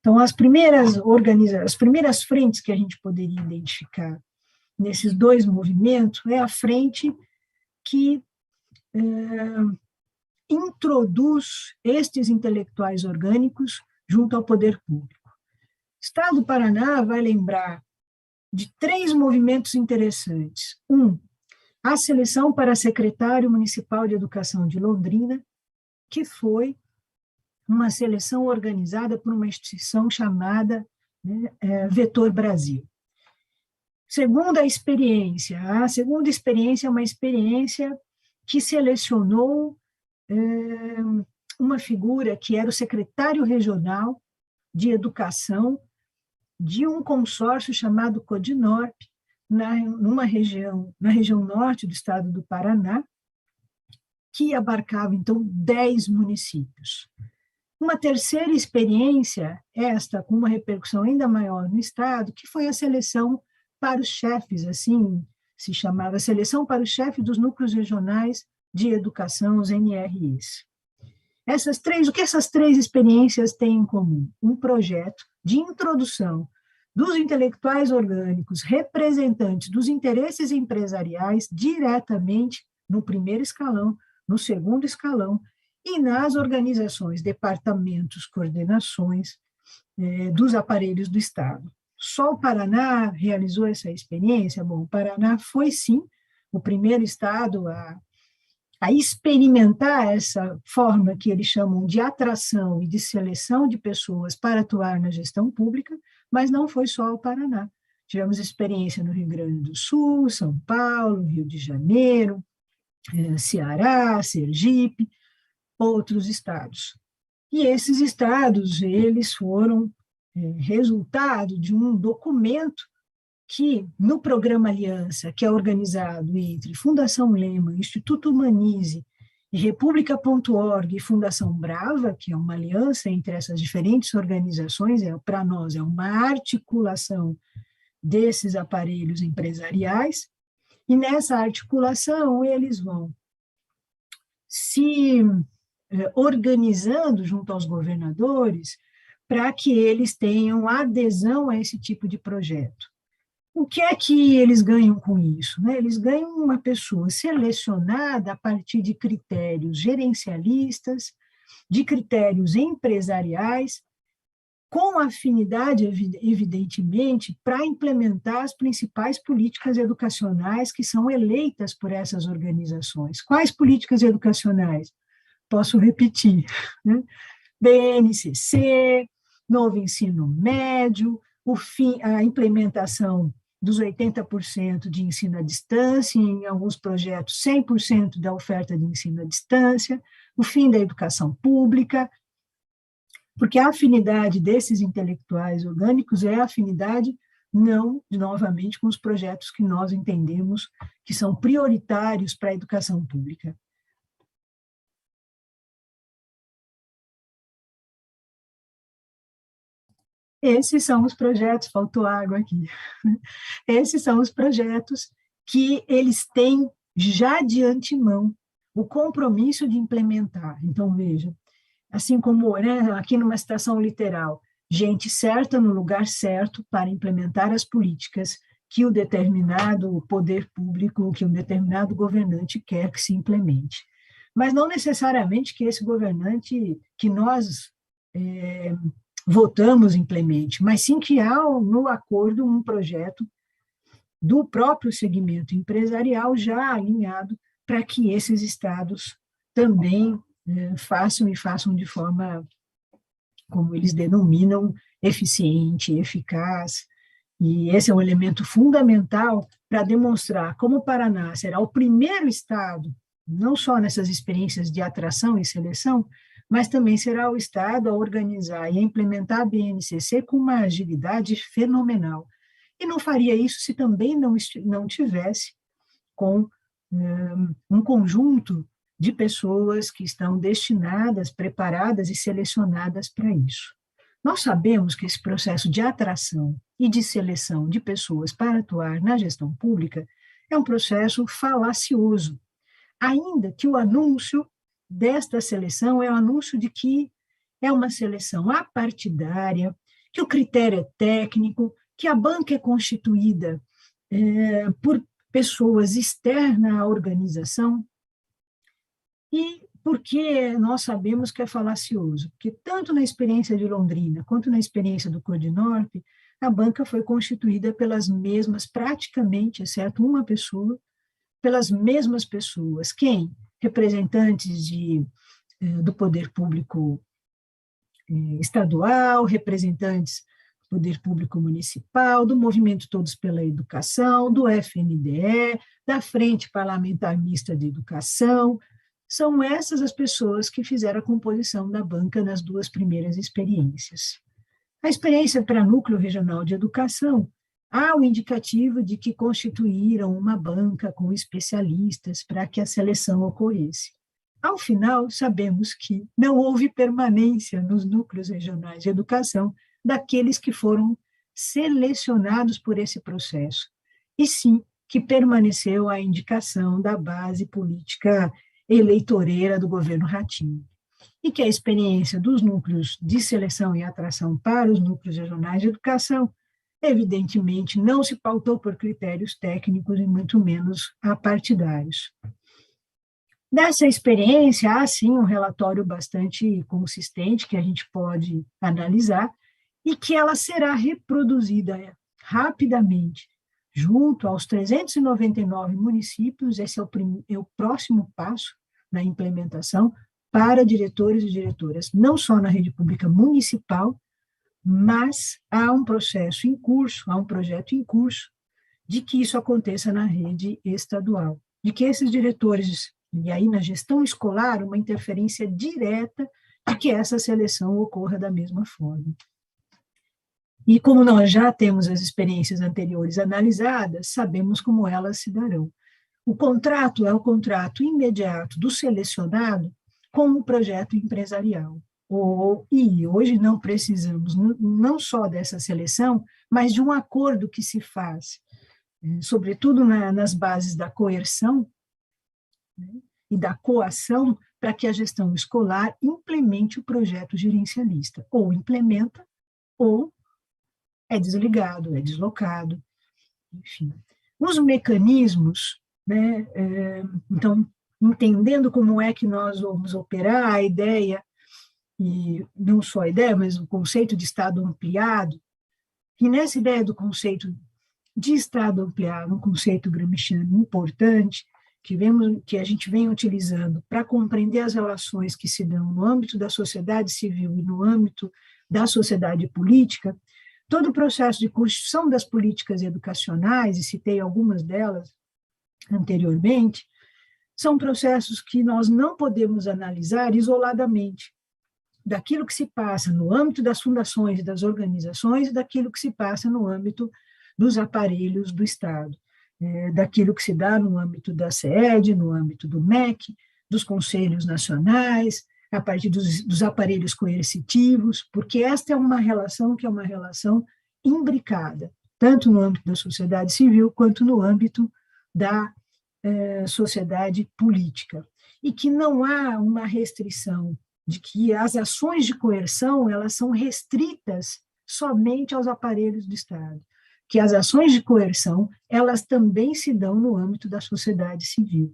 Então, as primeiras frentes que a gente poderia identificar nesses dois movimentos é a frente que introduz estes intelectuais orgânicos junto ao poder público. O Estado do Paraná vai lembrar de 3 movimentos interessantes. A seleção para secretário municipal de educação de Londrina, que foi uma seleção organizada por uma instituição chamada Vetor Brasil. A segunda experiência é uma experiência que selecionou uma figura que era o secretário regional de educação de um consórcio chamado Codinorp, na região norte do estado do Paraná, que abarcava, então, 10 municípios. Uma terceira experiência, esta com uma repercussão ainda maior no estado, que foi a seleção para os chefes, assim se chamava, seleção para os chefes dos núcleos regionais de educação, os NRIs. O que essas 3 experiências têm em comum? Um projeto de introdução dos intelectuais orgânicos, representantes dos interesses empresariais, diretamente no primeiro escalão, no segundo escalão, e nas organizações, departamentos, coordenações dos aparelhos do Estado. Só o Paraná realizou essa experiência? Bom, o Paraná foi, sim, o primeiro estado a experimentar essa forma que eles chamam de atração e de seleção de pessoas para atuar na gestão pública, mas não foi só o Paraná. Tivemos experiência no Rio Grande do Sul, São Paulo, Rio de Janeiro, Ceará, Sergipe, outros estados. E esses estados, eles foram resultado de um documento que, no programa Aliança, que é organizado entre Fundação Lema, Instituto Humanize, e República.org e Fundação Brava, que é uma aliança entre essas diferentes organizações, para nós é uma articulação desses aparelhos empresariais, e nessa articulação eles vão se organizando junto aos governadores para que eles tenham adesão a esse tipo de projeto. O que é que eles ganham com isso? Eles ganham uma pessoa selecionada a partir de critérios gerencialistas, de critérios empresariais, com afinidade, evidentemente, para implementar as principais políticas educacionais que são eleitas por essas organizações. Quais políticas educacionais? Posso repetir, né? BNCC, novo ensino médio, a implementação dos 80% de ensino à distância, em alguns projetos 100% da oferta de ensino à distância, o fim da educação pública, porque a afinidade desses intelectuais orgânicos é a afinidade não, novamente, com os projetos que nós entendemos que são prioritários para a educação pública. Esses são os projetos, faltou água aqui, esses são os projetos que eles têm já de antemão o compromisso de implementar. Então, veja, assim como, né, aqui numa citação literal, gente certa no lugar certo para implementar as políticas que o determinado poder público, que um determinado governante quer que se implemente. Mas não necessariamente que esse governante que nós votamos implemente, mas sim que há no acordo um projeto do próprio segmento empresarial já alinhado para que esses estados também façam de forma, como eles denominam, eficiente, eficaz. E esse é um elemento fundamental para demonstrar como o Paraná será o primeiro estado, não só nessas experiências de atração e seleção, mas também será o estado a organizar e a implementar a BNCC com uma agilidade fenomenal. E não faria isso se também não tivesse com um conjunto de pessoas que estão destinadas, preparadas e selecionadas para isso. Nós sabemos que esse processo de atração e de seleção de pessoas para atuar na gestão pública é um processo falacioso, ainda que o anúncio desta seleção é o anúncio de que é uma seleção apartidária, que o critério é técnico, que a banca é constituída por pessoas externas à organização, e porque nós sabemos que é falacioso, porque tanto na experiência de Londrina quanto na experiência do Codinорp, a banca foi constituída pelas mesmas, praticamente, exceto uma pessoa, pelas mesmas pessoas. Quem? Representantes do poder público estadual, representantes do poder público municipal, do movimento Todos pela Educação, do FNDE, da Frente Parlamentar Mista de Educação. São essas as pessoas que fizeram a composição da banca nas duas primeiras experiências. A experiência para Núcleo Regional de Educação, há o indicativo de que constituíram uma banca com especialistas para que a seleção ocorresse. Ao final, sabemos que não houve permanência nos núcleos regionais de educação daqueles que foram selecionados por esse processo, e sim que permaneceu a indicação da base política eleitoreira do governo Ratinho, e que a experiência dos núcleos de seleção e atração para os núcleos regionais de educação evidentemente não se pautou por critérios técnicos e muito menos apartidários. Dessa experiência, há sim um relatório bastante consistente que a gente pode analisar e que ela será reproduzida rapidamente junto aos 399 municípios. Esse é o próximo passo na implementação para diretores e diretoras, não só na rede pública municipal, mas há um processo em curso, há um projeto em curso de que isso aconteça na rede estadual, de que esses diretores, e aí na gestão escolar, uma interferência direta de que essa seleção ocorra da mesma forma. E como nós já temos as experiências anteriores analisadas, sabemos como elas se darão. O contrato é o contrato imediato do selecionado com o projeto empresarial. E hoje não precisamos não só dessa seleção, mas de um acordo que se faz, sobretudo nas bases da coerção, né, e da coação, para que a gestão escolar implemente o projeto gerencialista. Ou implementa, ou é desligado, é deslocado, enfim. Os mecanismos, né, então, entendendo como é que nós vamos operar, a ideia e não só a ideia, mas o conceito de Estado ampliado, e nessa ideia do conceito de Estado ampliado, um conceito gramsciano importante, que a gente vem utilizando para compreender as relações que se dão no âmbito da sociedade civil e no âmbito da sociedade política, todo o processo de construção das políticas educacionais, e citei algumas delas anteriormente, são processos que nós não podemos analisar isoladamente daquilo que se passa no âmbito das fundações e das organizações e daquilo que se passa no âmbito dos aparelhos do Estado, daquilo que se dá no âmbito da SED, no âmbito do MEC, dos conselhos nacionais, a partir dos aparelhos coercitivos, porque esta é uma relação que é uma relação imbricada, tanto no âmbito da sociedade civil quanto no âmbito da sociedade política, e que não há uma restrição de que as ações de coerção elas são restritas somente aos aparelhos do Estado, que as ações de coerção elas também se dão no âmbito da sociedade civil,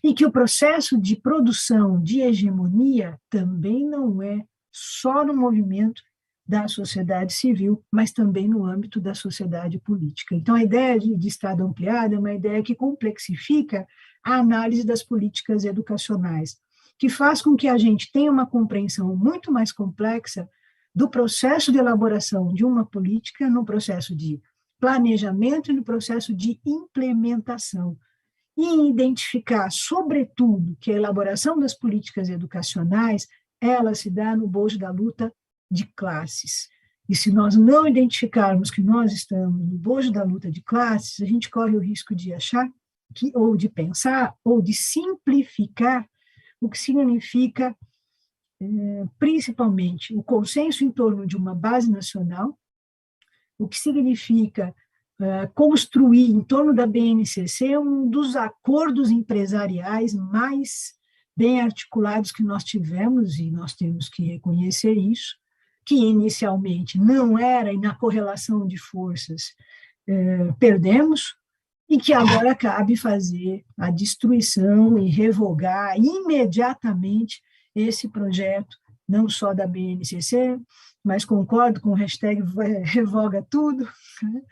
e que o processo de produção de hegemonia também não é só no movimento da sociedade civil, mas também no âmbito da sociedade política. Então, a ideia de Estado ampliado é uma ideia que complexifica a análise das políticas educacionais, que faz com que a gente tenha uma compreensão muito mais complexa do processo de elaboração de uma política, no processo de planejamento e no processo de implementação, e identificar, sobretudo, que a elaboração das políticas educacionais, ela se dá no bojo da luta de classes. E se nós não identificarmos que nós estamos no bojo da luta de classes, a gente corre o risco de achar, ou de pensar, ou de simplificar o que significa, principalmente, o consenso em torno de uma base nacional, o que significa construir em torno da BNCC um dos acordos empresariais mais bem articulados que nós tivemos, e nós temos que reconhecer isso, que inicialmente não era, e na correlação de forças perdemos, e que agora cabe fazer a destruição e revogar imediatamente esse projeto, não só da BNCC, mas concordo com o hashtag revoga tudo, né?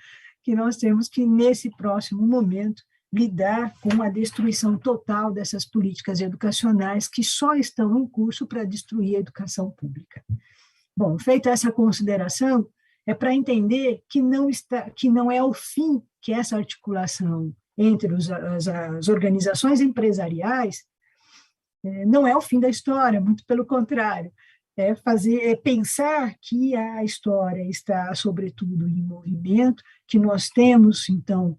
Que nós temos que, nesse próximo momento, lidar com a destruição total dessas políticas educacionais que só estão em curso para destruir a educação pública. Bom, feita essa consideração, é para entender que não é o fim que essa articulação entre as organizações empresariais não é o fim da história, muito pelo contrário, é pensar que a história está, sobretudo, em movimento, que nós temos, então,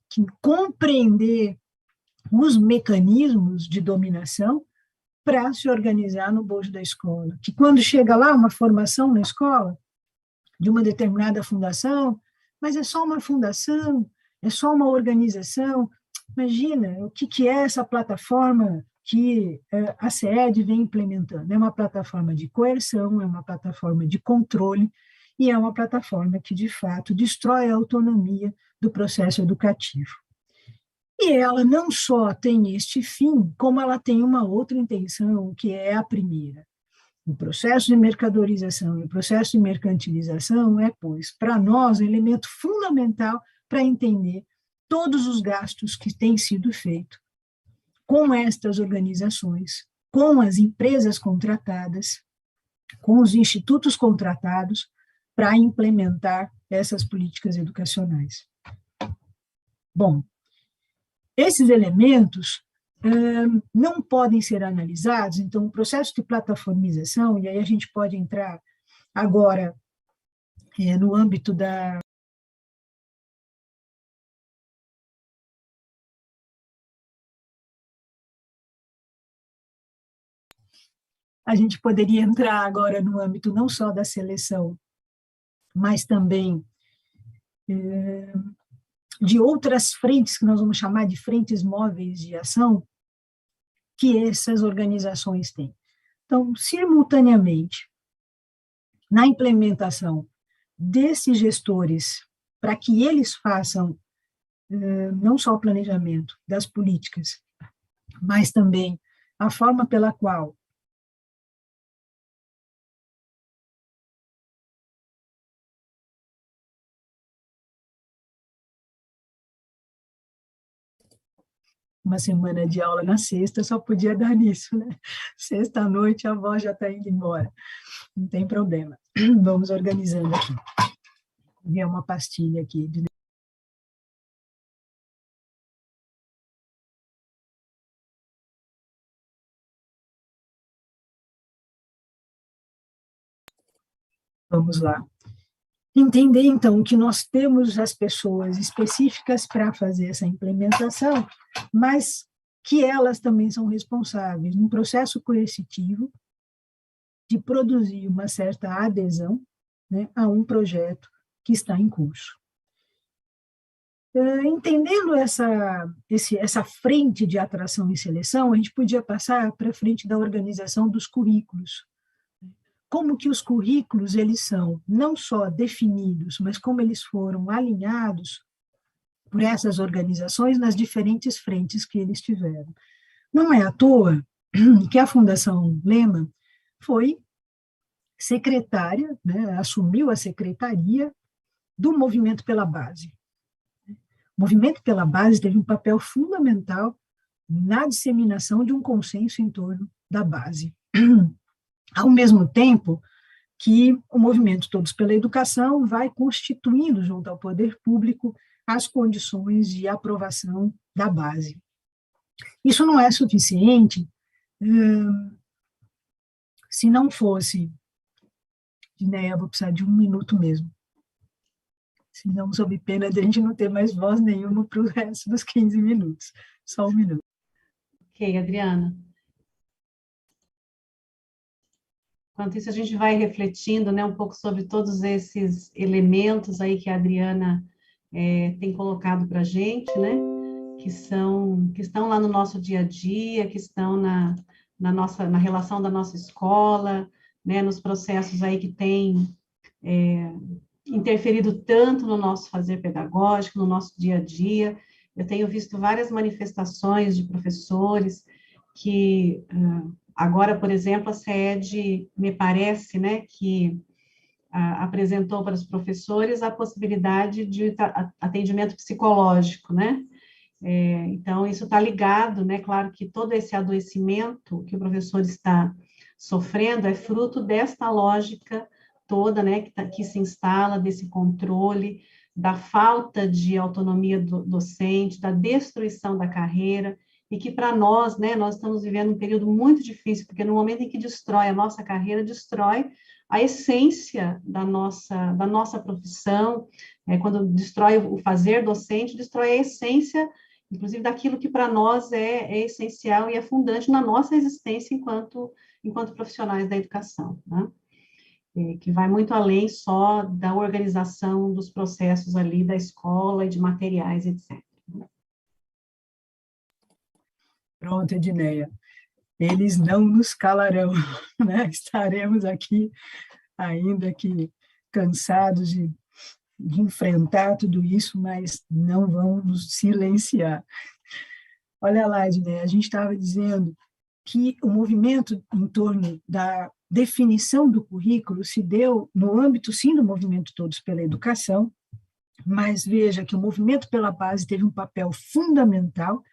que compreender os mecanismos de dominação para se organizar no bojo da escola. Que quando chega lá uma formação na escola, de uma determinada fundação, mas é só uma fundação, é só uma organização. Imagina o que é essa plataforma que a SED vem implementando. É uma plataforma de coerção, é uma plataforma de controle, e é uma plataforma que, de fato, destrói a autonomia do processo educativo. E ela não só tem este fim, como ela tem uma outra intenção, que é a primeira. O processo de mercadorização e o processo de mercantilização é, pois, para nós, um elemento fundamental para entender todos os gastos que têm sido feitos com estas organizações, com as empresas contratadas, com os institutos contratados para implementar essas políticas educacionais. Bom, esses elementos não podem ser analisados, então o processo de plataformização, e aí a gente pode entrar agora no âmbito da a gente poderia entrar agora no âmbito não só da seleção, mas também de outras frentes, que nós vamos chamar de frentes móveis de ação, que essas organizações têm. Então, simultaneamente, na implementação desses gestores, para que eles façam não só o planejamento das políticas, mas também a forma pela qual uma semana de aula na sexta, só podia dar nisso, né? Sexta-noite a avó já está indo embora. Não tem problema. Vamos organizando aqui. Vou ver uma pastilha aqui. Vamos lá. Entender, então, que nós temos as pessoas específicas para fazer essa implementação, mas que elas também são responsáveis no processo coercitivo de produzir uma certa adesão, né, a um projeto que está em curso. Entendendo essa frente de atração e seleção, a gente podia passar para a frente da organização dos currículos. Como que os currículos eles são não só definidos, mas como eles foram alinhados por essas organizações nas diferentes frentes que eles tiveram. Não é à toa que a Fundação Lehman foi secretária, né, assumiu a secretaria do Movimento pela Base. O Movimento pela Base teve um papel fundamental na disseminação de um consenso em torno da base. Ao mesmo tempo que o movimento Todos pela Educação vai constituindo, junto ao poder público, as condições de aprovação da base. Isso não é suficiente se não fosse, Dinéia, vou precisar de 1 minuto mesmo, senão sob pena de a gente não ter mais voz nenhuma para o resto dos 15 minutos, só 1 minuto. Ok, Adriana. Enquanto isso, a gente vai refletindo, né, um pouco sobre todos esses elementos aí que a Adriana tem colocado para a gente, né, que estão lá no nosso dia a dia, que estão na relação da nossa escola, né, nos processos aí que têm interferido tanto no nosso fazer pedagógico, no nosso dia a dia. Eu tenho visto várias manifestações de professores que... Agora, por exemplo, a SED, me parece, né, que apresentou para os professores a possibilidade de atendimento psicológico, né? Então, isso está ligado, né? Claro que todo esse adoecimento que o professor está sofrendo é fruto desta lógica toda, né, que se instala, desse controle, da falta de autonomia do docente, da destruição da carreira, e que para nós, né, nós estamos vivendo um período muito difícil, porque no momento em que destrói a nossa carreira, destrói a essência da nossa profissão, quando destrói o fazer docente, destrói a essência, inclusive, daquilo que para nós é essencial e é fundante na nossa existência enquanto profissionais da educação, né? Que vai muito além só da organização dos processos ali da escola e de materiais, etc. Pronto, Edneia. Eles não nos calarão, né? Estaremos aqui, ainda que cansados de enfrentar tudo isso, mas não vão nos silenciar. Olha lá, Edneia, a gente estava dizendo que o movimento em torno da definição do currículo se deu no âmbito, sim, do movimento Todos pela Educação, mas veja que o movimento pela base teve um papel fundamental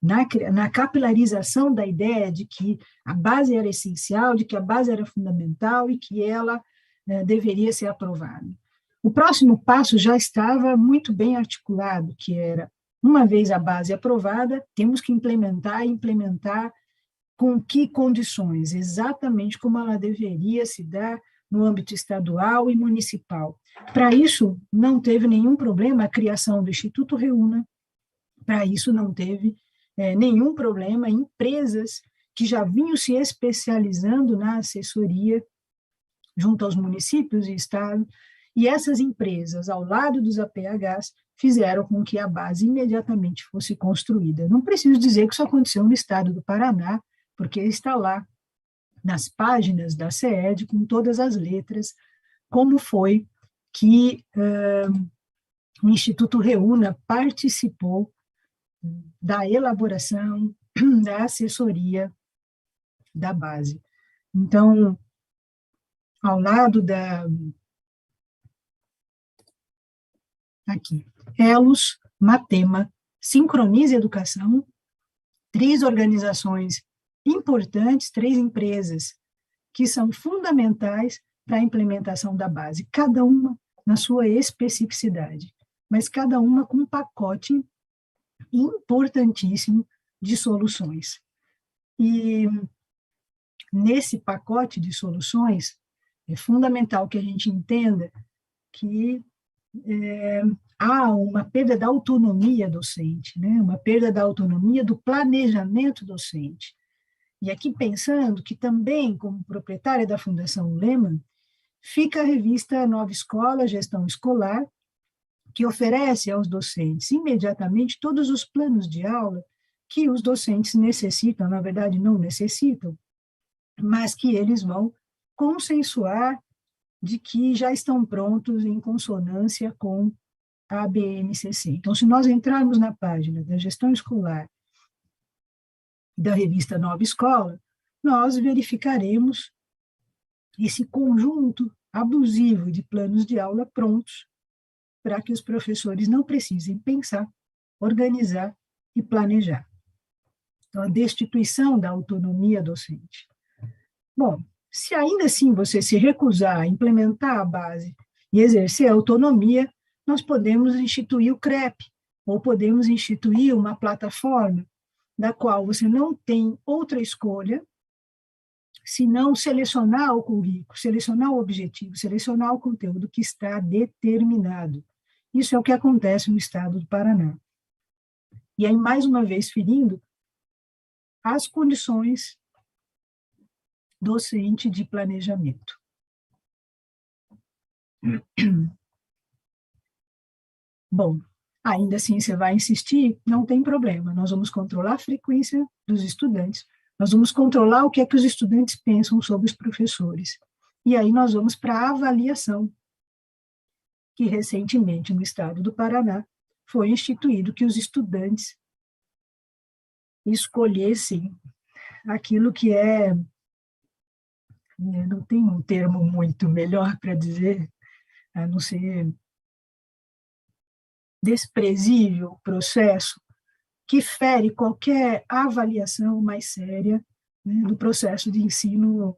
na capilarização da ideia de que a base era essencial, de que a base era fundamental e que ela deveria ser aprovada. O próximo passo já estava muito bem articulado, que era, uma vez a base aprovada, temos que implementar com que condições, exatamente como ela deveria se dar no âmbito estadual e municipal. Para isso, não teve nenhum problema a criação do Instituto Reúna, para isso não teve nenhum problema empresas que já vinham se especializando na assessoria junto aos municípios e estado, e essas empresas, ao lado dos APHs, fizeram com que a base imediatamente fosse construída. Não preciso dizer que isso aconteceu no estado do Paraná, porque está lá nas páginas da CED, com todas as letras, como foi que o Instituto Reúna participou da elaboração, da assessoria da base. Então, ao lado aqui, Elos, Matema, Sincronize Educação, 3 organizações importantes, 3 empresas que são fundamentais para a implementação da base, cada uma na sua especificidade, mas cada uma com um pacote importantíssimo de soluções. E nesse pacote de soluções, é fundamental que a gente entenda que há uma perda da autonomia docente, né? Uma perda da autonomia do planejamento docente. E aqui pensando que também, como proprietária da Fundação Lehman, fica a revista Nova Escola, Gestão Escolar, que oferece aos docentes imediatamente todos os planos de aula que os docentes necessitam, na verdade não necessitam, mas que eles vão consensuar de que já estão prontos em consonância com a BNCC. Então, se nós entrarmos na página da Gestão Escolar da revista Nova Escola, nós verificaremos esse conjunto abusivo de planos de aula prontos para que os professores não precisem pensar, organizar e planejar. Então, a destituição da autonomia docente. Bom, se ainda assim você se recusar a implementar a base e exercer a autonomia, nós podemos instituir o CREP, ou podemos instituir uma plataforma da qual você não tem outra escolha senão selecionar o currículo, selecionar o objetivo, selecionar o conteúdo que está determinado. Isso é o que acontece no estado do Paraná. E aí, mais uma vez, ferindo as condições docente de planejamento. Bom, ainda assim você vai insistir, não tem problema, nós vamos controlar a frequência dos estudantes, nós vamos controlar o que é que os estudantes pensam sobre os professores. E aí nós vamos para a avaliação, que recentemente no estado do Paraná foi instituído que os estudantes escolhessem aquilo que não tem um termo muito melhor para dizer, a não ser desprezível processo, que fere qualquer avaliação mais séria, né, do processo de ensino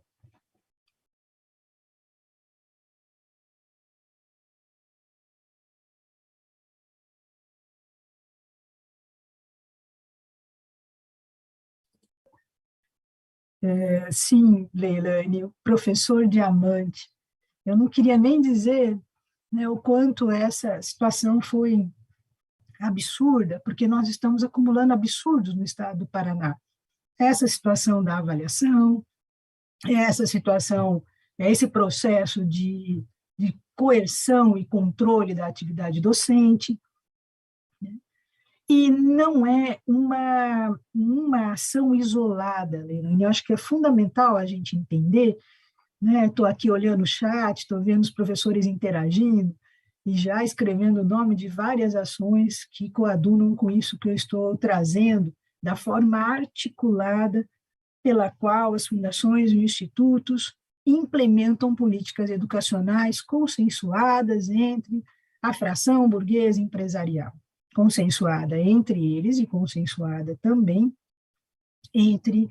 sim, Leilane, o professor diamante. Eu não queria nem dizer, né, o quanto essa situação foi absurda, porque nós estamos acumulando absurdos no estado do Paraná. Essa situação da avaliação, essa situação, esse processo de coerção e controle da atividade docente, né? E não é uma ação isolada, Leilane. Eu acho que é fundamental a gente entender, né? Estou aqui olhando o chat, estou vendo os professores interagindo e já escrevendo o nome de várias ações que coadunam com isso que eu estou trazendo, da forma articulada pela qual as fundações e institutos implementam políticas educacionais consensuadas entre a fração burguesa empresarial, consensuada entre eles e consensuada também entre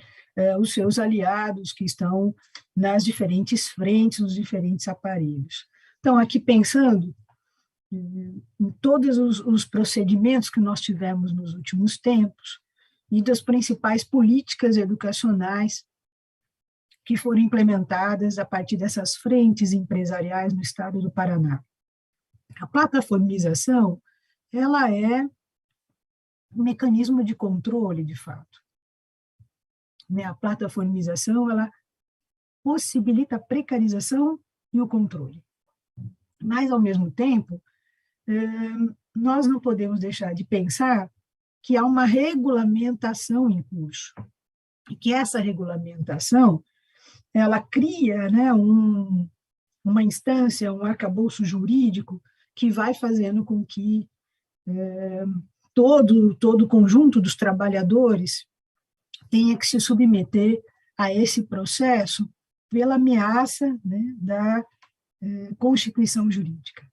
os seus aliados que estão nas diferentes frentes, nos diferentes aparelhos. Então, aqui pensando em todos os procedimentos que nós tivemos nos últimos tempos e das principais políticas educacionais que foram implementadas a partir dessas frentes empresariais no estado do Paraná. A plataformização, ela é um mecanismo de controle, de fato. A plataformização, ela possibilita a precarização e o controle. Mas, ao mesmo tempo, nós não podemos deixar de pensar que há uma regulamentação em curso, e que essa regulamentação, ela cria, né, uma instância, um arcabouço jurídico que vai fazendo com que todo o conjunto dos trabalhadores tenha que se submeter a esse processo pela ameaça, né, da constituição jurídica.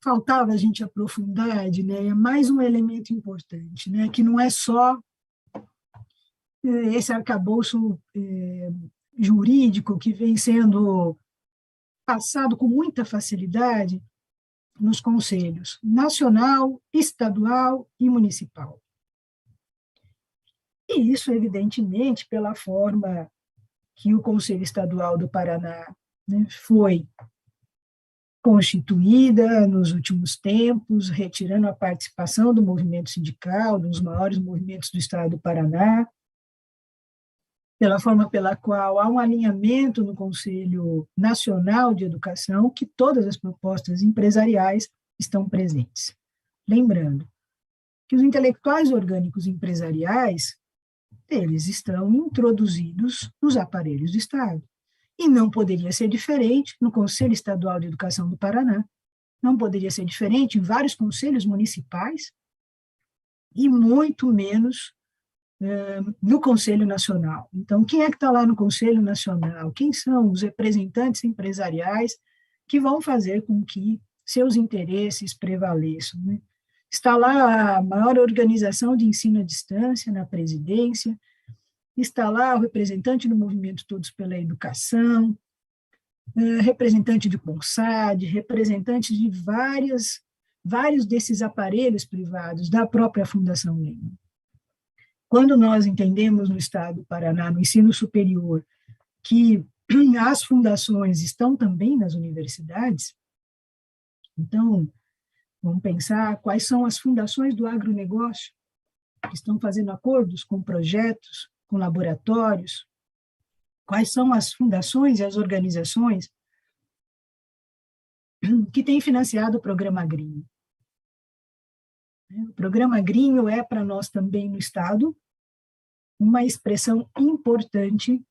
faltava a gente aprofundar, Edneia, mais um elemento importante, né, que não é só esse arcabouço jurídico que vem sendo passado com muita facilidade nos conselhos nacional, estadual e municipal. E isso, evidentemente, pela forma que o Conselho Estadual do Paraná, né, foi constituída nos últimos tempos, retirando a participação do movimento sindical, dos maiores movimentos do estado do Paraná, pela forma pela qual há um alinhamento no Conselho Nacional de Educação, que todas as propostas empresariais estão presentes. Lembrando que os intelectuais orgânicos empresariais, eles estão introduzidos nos aparelhos do Estado. E não poderia ser diferente no Conselho Estadual de Educação do Paraná, não poderia ser diferente em vários conselhos municipais, e muito menos no Conselho Nacional. Então, quem é que está lá no Conselho Nacional? Quem são os representantes empresariais que vão fazer com que seus interesses prevaleçam, né? Está lá a maior organização de ensino à distância na presidência, está lá o representante do movimento Todos pela Educação, representante de CONSAD, representantes de vários desses aparelhos privados da própria Fundação Lehman. Quando nós entendemos no Estado do Paraná, no ensino superior, que as fundações estão também nas universidades, então, vamos pensar quais são as fundações do agronegócio que estão fazendo acordos com projetos, com laboratórios, quais são as fundações e as organizações que têm financiado o Programa Agrinho. O Programa Agrinho é, para nós também no Estado, uma expressão importante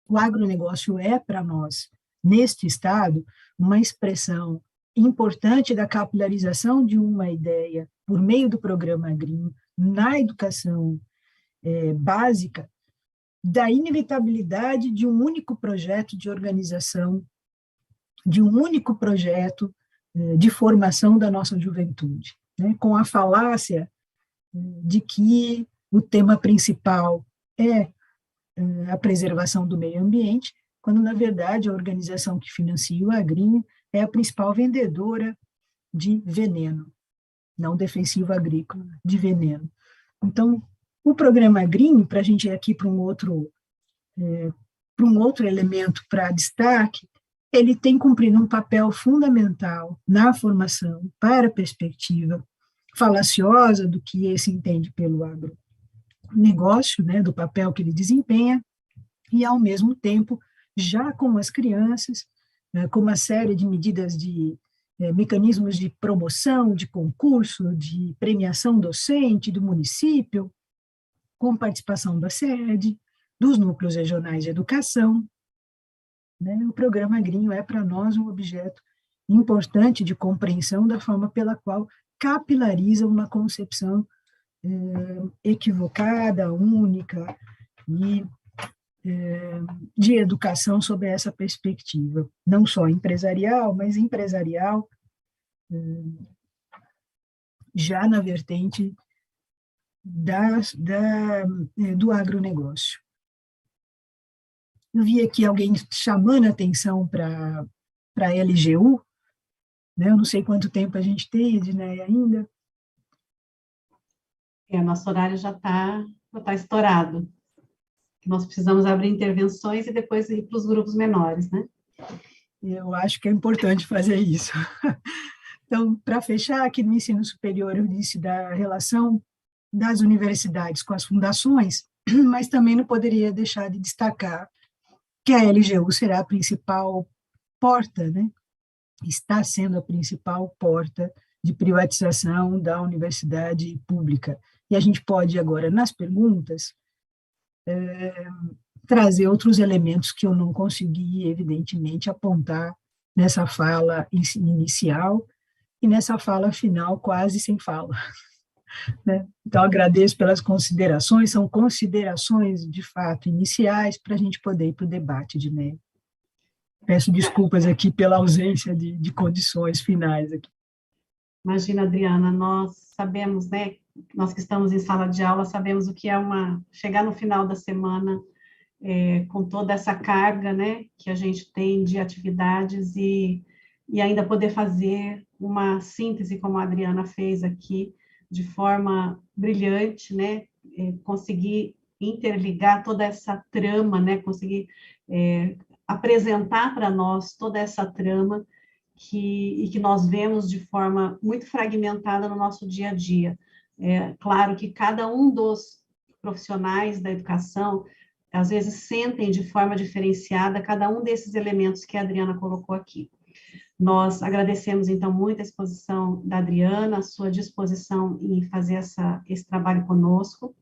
o agronegócio é, para nós, neste Estado, uma expressão importante da capilarização de uma ideia por meio do Programa Agrinho na educação básica, da inevitabilidade de um único projeto de organização, de um único projeto de formação da nossa juventude, né? Com a falácia de que o tema principal é a preservação do meio ambiente, quando, na verdade, a organização que financia o Agrinho é a principal vendedora de veneno, não defensivo agrícola, de veneno. Então, o Programa Agrinho, para a gente ir aqui para um outro elemento para destaque, ele tem cumprido um papel fundamental na formação para a perspectiva falaciosa do que se entende pelo agronegócio, né, do papel que ele desempenha, e, ao mesmo tempo, já com as crianças, com uma série de medidas de mecanismos de promoção, de concurso, de premiação docente do município, com participação da sede, dos núcleos regionais de educação, né? O Programa Agrinho é, para nós, um objeto importante de compreensão da forma pela qual capilariza uma concepção equivocada, única, e de educação sob essa perspectiva, não só empresarial, mas empresarial já na vertente do agronegócio. Eu vi aqui alguém chamando a atenção para a LGU, né? Eu não sei quanto tempo a gente tem, Edneia, ainda. Nosso horário já está estourado. Nós precisamos abrir intervenções e depois ir para os grupos menores, né? Eu acho que é importante fazer isso. Então, para fechar, aqui no ensino superior, eu disse da relação das universidades com as fundações, mas também não poderia deixar de destacar que a LGU será a principal porta, né? Está sendo a principal porta de privatização da universidade pública. E a gente pode agora, nas perguntas, trazer outros elementos que eu não consegui, evidentemente, apontar nessa fala inicial e nessa fala final quase sem fala. né? Então, agradeço pelas considerações, são considerações, de fato, iniciais para a gente poder ir para o debate, Edneia. Peço desculpas aqui pela ausência de condições finais aqui. Imagina, Adriana, nós sabemos, né, nós que estamos em sala de aula, sabemos o que é chegar no final da semana com toda essa carga, né, que a gente tem de atividades e ainda poder fazer uma síntese, como a Adriana fez aqui, de forma brilhante, né, conseguir interligar toda essa trama, né, conseguir apresentar para nós toda essa trama e que nós vemos de forma muito fragmentada no nosso dia a dia. Claro que cada um dos profissionais da educação, às vezes, sentem de forma diferenciada cada um desses elementos que a Adriana colocou aqui. Nós agradecemos, então, muito a exposição da Adriana, a sua disposição em fazer esse trabalho conosco.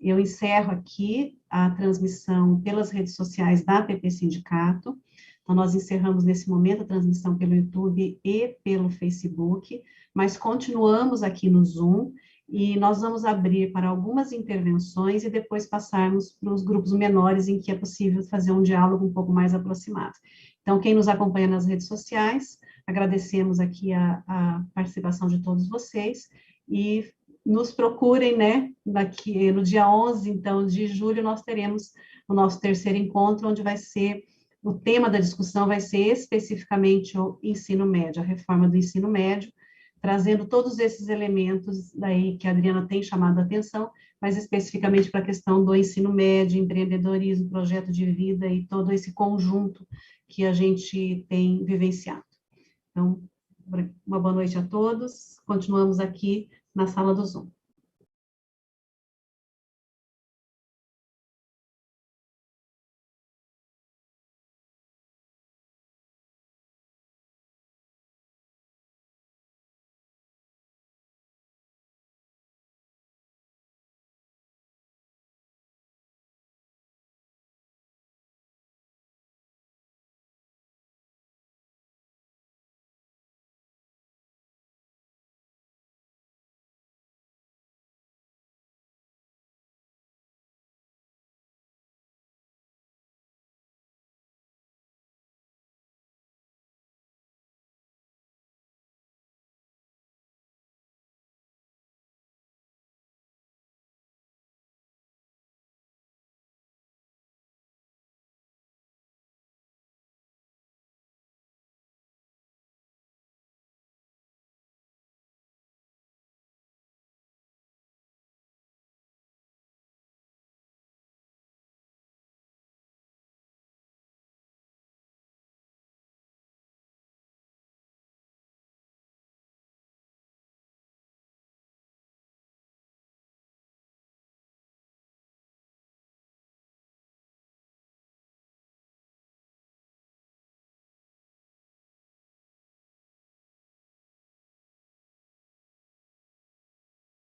Eu encerro aqui a transmissão pelas redes sociais da APP Sindicato. Então, nós encerramos nesse momento a transmissão pelo YouTube e pelo Facebook, mas continuamos aqui no Zoom e nós vamos abrir para algumas intervenções e depois passarmos para os grupos menores em que é possível fazer um diálogo um pouco mais aproximado. Então, quem nos acompanha nas redes sociais, agradecemos aqui a participação de todos vocês e nos procurem, né, daqui no dia 11, então, de julho, nós teremos o nosso terceiro encontro, onde o tema da discussão vai ser especificamente o ensino médio, a reforma do ensino médio, trazendo todos esses elementos daí que a Adriana tem chamado a atenção, mas especificamente para a questão do ensino médio, empreendedorismo, projeto de vida e todo esse conjunto que a gente tem vivenciado. Então, uma boa noite a todos, continuamos aqui na sala do Zoom.